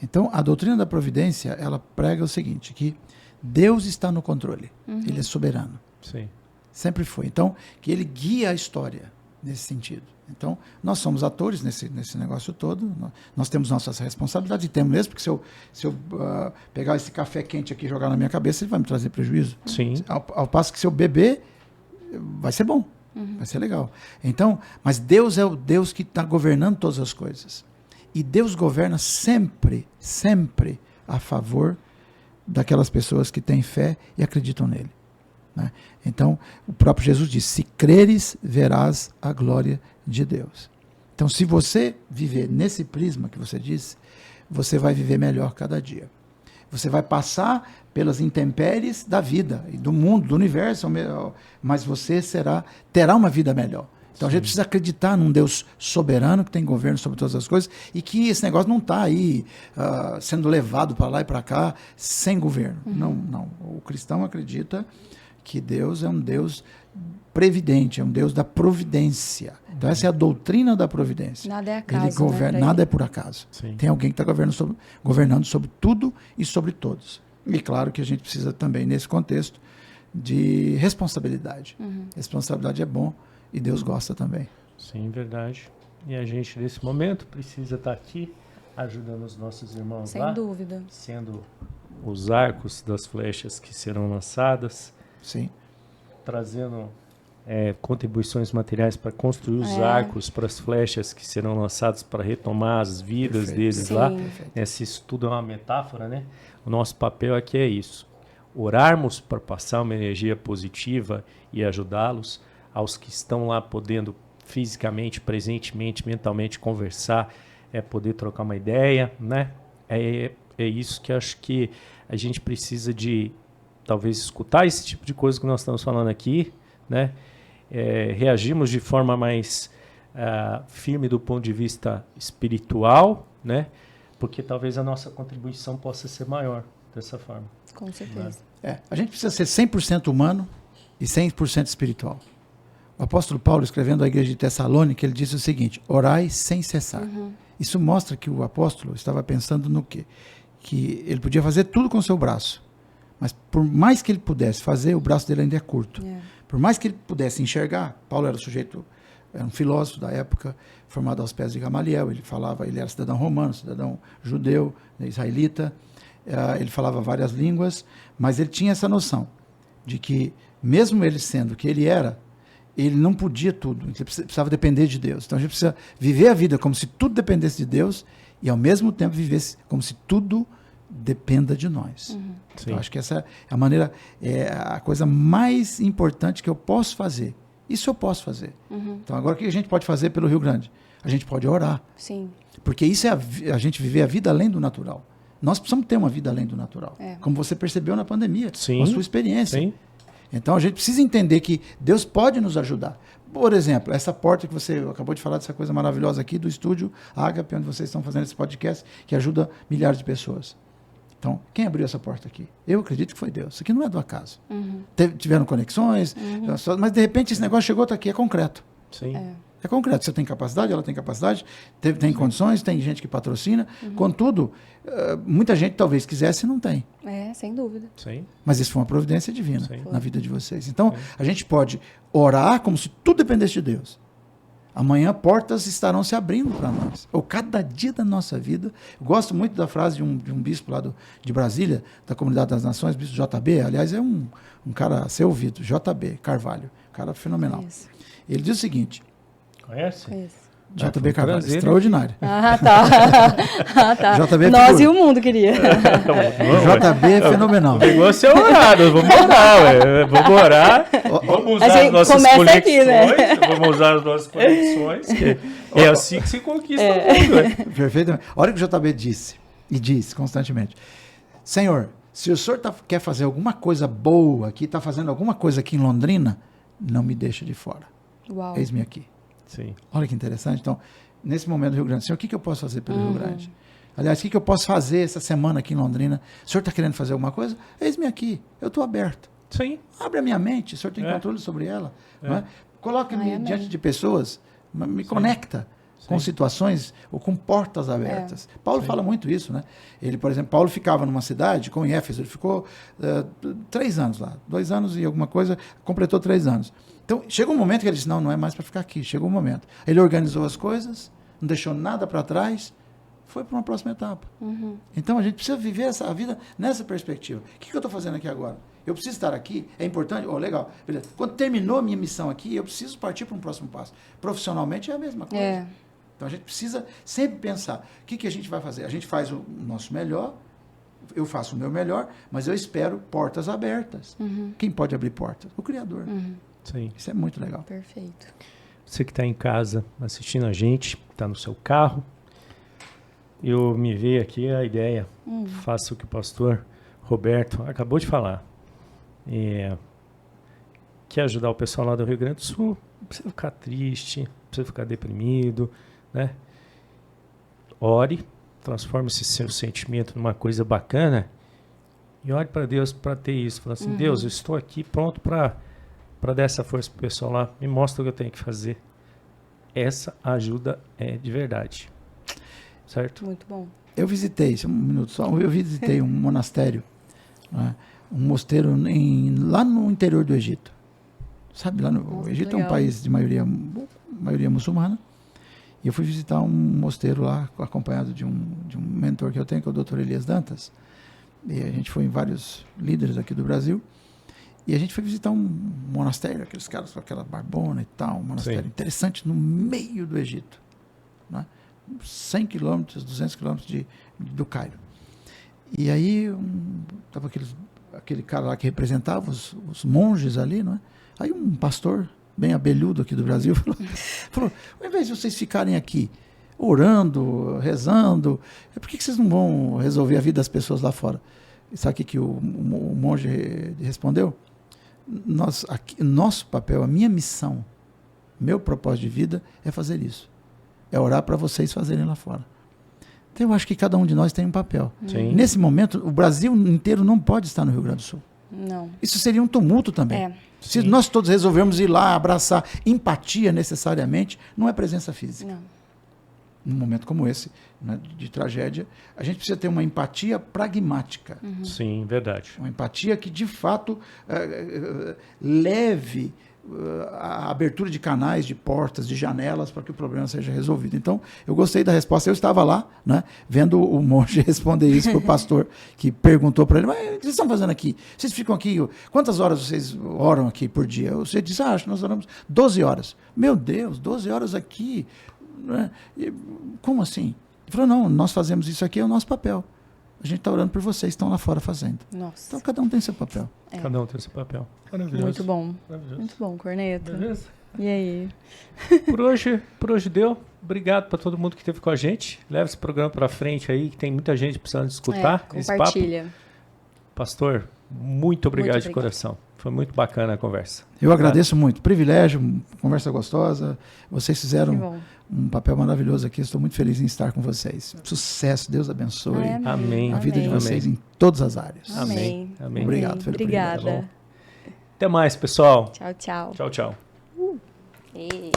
Então, a doutrina da providência, ela prega o seguinte, que Deus está no controle. Ele é soberano. Sim. Sempre foi. Então, que ele guia a história nesse sentido. Então, nós somos atores nesse negócio todo. Nós temos nossas responsabilidades, e temos mesmo, porque se eu pegar esse café quente aqui e jogar na minha cabeça, ele vai me trazer prejuízo. Sim. Ao passo que se eu beber, vai ser bom. Vai ser legal. Então, mas Deus é o Deus que está governando todas as coisas. E Deus governa sempre, sempre a favor daquelas pessoas que têm fé e acreditam nele, né? Então, o próprio Jesus disse, se creres, verás a glória de Deus. Então, se você viver nesse prisma que você disse, você vai viver melhor cada dia. Você vai passar pelas intempéries da vida, e do mundo, do universo, mas você terá uma vida melhor. Então, a gente precisa acreditar num Deus soberano que tem governo sobre todas as coisas e que esse negócio não está aí sendo levado para lá e para cá sem governo. Não. O cristão acredita que Deus é um Deus previdente, é um Deus da providência. Então, essa é a doutrina da providência. Nada é acaso. Ele governa, nada é por acaso. Sim. Tem alguém que está governando sobre tudo e sobre todos. E claro que a gente precisa também, nesse contexto, de responsabilidade. Responsabilidade é bom. E Deus gosta também. Sim, verdade. E a gente, nesse momento, precisa estar aqui, ajudando os nossos irmãos Sem lá. Sem dúvida. Sendo os arcos das flechas que serão lançadas. Sim. Trazendo contribuições materiais para construir os arcos, para as flechas que serão lançadas para retomar as vidas deles lá. Se isso tudo é uma metáfora, né? O nosso papel aqui é isso. Orarmos para passar uma energia positiva e ajudá-los, aos que estão lá podendo fisicamente, presentemente, mentalmente conversar, poder trocar uma ideia, né? É isso que acho que a gente precisa de, talvez, escutar esse tipo de coisa que nós estamos falando aqui, né? Reagirmos de forma mais firme do ponto de vista espiritual, né? Porque talvez a nossa contribuição possa ser maior dessa forma. Com certeza. A gente precisa ser 100% humano e 100% espiritual. O apóstolo Paulo, escrevendo à igreja de Tessalônica, ele disse o seguinte, orai sem cessar. Isso mostra que o apóstolo estava pensando no quê? Que ele podia fazer tudo com o seu braço, mas por mais que ele pudesse fazer, o braço dele ainda é curto. Por mais que ele pudesse enxergar, Paulo era era um filósofo da época, formado aos pés de Gamaliel, ele era cidadão romano, cidadão judeu, israelita, ele falava várias línguas, mas ele tinha essa noção de que, mesmo ele sendo o que ele era, ele não podia tudo, ele precisava depender de Deus. Então a gente precisa viver a vida como se tudo dependesse de Deus e ao mesmo tempo viver como se tudo dependa de nós. Então, acho que essa é a maneira, é a coisa mais importante que eu posso fazer. Isso eu posso fazer. Então agora o que a gente pode fazer pelo Rio Grande? A gente pode orar. Sim. Porque isso é a gente viver a vida além do natural. Nós precisamos ter uma vida além do natural. Como você percebeu na pandemia, com a sua experiência. Sim. Então a gente precisa entender que Deus pode nos ajudar. Por exemplo, essa porta que você acabou de falar, dessa coisa maravilhosa aqui do estúdio Ágape, onde vocês estão fazendo esse podcast, que ajuda milhares de pessoas. Então, quem abriu essa porta aqui? Eu acredito que foi Deus. Isso aqui não é do acaso. Tiveram conexões, mas de repente esse negócio chegou, está aqui, é concreto. Sim. É concreto. Você tem capacidade, ela tem capacidade, tem condições, tem gente que patrocina. Contudo, muita gente talvez quisesse e não tem. Sem dúvida. Sim. Mas isso foi uma providência divina Sim. na vida de vocês. Então, a gente pode orar como se tudo dependesse de Deus. Amanhã portas estarão se abrindo para nós. Ou cada dia da nossa vida. Eu gosto muito da frase de um bispo lá de Brasília, da Comunidade das Nações, bispo JB. Aliás, é um cara a ser ouvido, JB Carvalho. Um cara fenomenal. Isso. Ele diz o seguinte... Conhece? JB Carvalho, extraordinário. Tá. JB é Nós figura. e o mundo queria. JB é fenomenal. O negócio é orar, nós vamos orar, ué. Vamos orar, vamos usar as nossas começa aqui, conexões, né? vamos usar as nossas conexões, que é assim que se conquista o mundo, ué. Perfeitamente. Olha o que o JB disse, e diz constantemente. Senhor, se o senhor quer fazer alguma coisa boa aqui, está fazendo alguma coisa aqui em Londrina, não me deixa de fora. Uau. Eis-me aqui. Sim. Olha que interessante. Então, nesse momento do Rio Grande, Senhor, o que eu posso fazer pelo Rio Grande? Aliás, o que eu posso fazer essa semana aqui em Londrina? O senhor está querendo fazer alguma coisa? Eis-me aqui. Eu estou aberto. Sim. Abre a minha mente. O senhor tem controle sobre ela. Não é? Coloque-me diante de pessoas. Me conecta com situações ou com portas abertas. Paulo fala muito isso, né? Ele, por exemplo, Paulo ficava numa cidade, como em Éfeso, ele ficou 3 anos lá. 2 anos e alguma coisa, completou 3 anos. Então, chegou um momento que ele disse, não é mais para ficar aqui. Chegou um momento. Ele organizou as coisas, não deixou nada para trás, foi para uma próxima etapa. Então, a gente precisa viver a vida nessa perspectiva. O que eu estou fazendo aqui agora? Eu preciso estar aqui? É importante? Legal. Beleza. Quando terminou a minha missão aqui, eu preciso partir para um próximo passo. Profissionalmente é a mesma coisa. Então, a gente precisa sempre pensar, o que a gente vai fazer? A gente faz o nosso melhor, eu faço o meu melhor, mas eu espero portas abertas. Quem pode abrir portas? O Criador. Sim. Isso é muito legal. Perfeito. Você que está em casa assistindo a gente, está no seu carro, eu me veio aqui a ideia, faça o que o pastor Roberto acabou de falar. Quer ajudar o pessoal lá do Rio Grande do Sul, não precisa ficar triste, não precisa ficar deprimido, né? Ore, transforme esse seu sentimento numa coisa bacana e ore para Deus para ter isso. Fala assim, Deus, eu estou aqui pronto para dar essa força para o pessoal lá, me mostra o que eu tenho que fazer. Essa ajuda é de verdade. Certo? Muito bom. Eu visitei, um minuto só, eu visitei um monastério, né, um mosteiro lá no interior do Egito. Sabe, lá no Egito é um país de maioria muçulmana. E eu fui visitar um mosteiro lá, acompanhado de um mentor que eu tenho, que é o Dr. Elias Dantas. E a gente foi em vários líderes aqui do Brasil. E a gente foi visitar um monastério, aqueles caras com aquela barbona e tal, um monastério interessante no meio do Egito. Né? 100 quilômetros, 200 quilômetros do Cairo. E aí estava aquele cara lá que representava os monges ali, não é? Aí um pastor, bem abelhudo aqui do Brasil, falou, ao invés de vocês ficarem aqui orando, rezando, por que vocês não vão resolver a vida das pessoas lá fora? E sabe o que o monge respondeu? Nosso papel, a minha missão, meu propósito de vida é fazer isso. É orar para vocês fazerem lá fora. Então eu acho que cada um de nós tem um papel. Sim. Nesse momento, o Brasil inteiro não pode estar no Rio Grande do Sul. Não. Isso seria um tumulto também. Se nós todos resolvermos ir lá, abraçar, empatia necessariamente, não é presença física. Não. Num momento como esse, né, de tragédia, a gente precisa ter uma empatia pragmática. Sim, verdade. Uma empatia que, de fato, leve a abertura de canais, de portas, de janelas para que o problema seja resolvido. Então, eu gostei da resposta. Eu estava lá, né, vendo o monge responder isso para o pastor, que perguntou para ele, mas o que vocês estão fazendo aqui? Vocês ficam aqui, quantas horas vocês oram aqui por dia? Você disse, acho que nós oramos 12 horas. Meu Deus, 12 horas aqui? Né? Como assim? Ele falou, não, nós fazemos isso aqui, é o nosso papel. A gente está orando por vocês, estão lá fora fazendo. Nossa. Então, cada um tem seu papel. Cada um tem seu papel. Maravilhoso. Muito bom. Maravilhoso. Muito bom, Corneto. Beleza? E aí? Por hoje deu. Obrigado para todo mundo que esteve com a gente. Leva esse programa para frente aí, que tem muita gente precisando escutar esse papo. Compartilha. Pastor, muito obrigado de coração. Foi muito bacana a conversa. Eu agradeço muito. Privilégio, conversa gostosa. Vocês fizeram um papel maravilhoso aqui. Estou muito feliz em estar com vocês. Sucesso, Deus abençoe. Amém. A vida de vocês Amém. em todas as áreas. Amém. Amém. Obrigado, Felipe. Obrigada. Tá bom? Até mais, pessoal. Tchau, tchau. Tchau, tchau. E...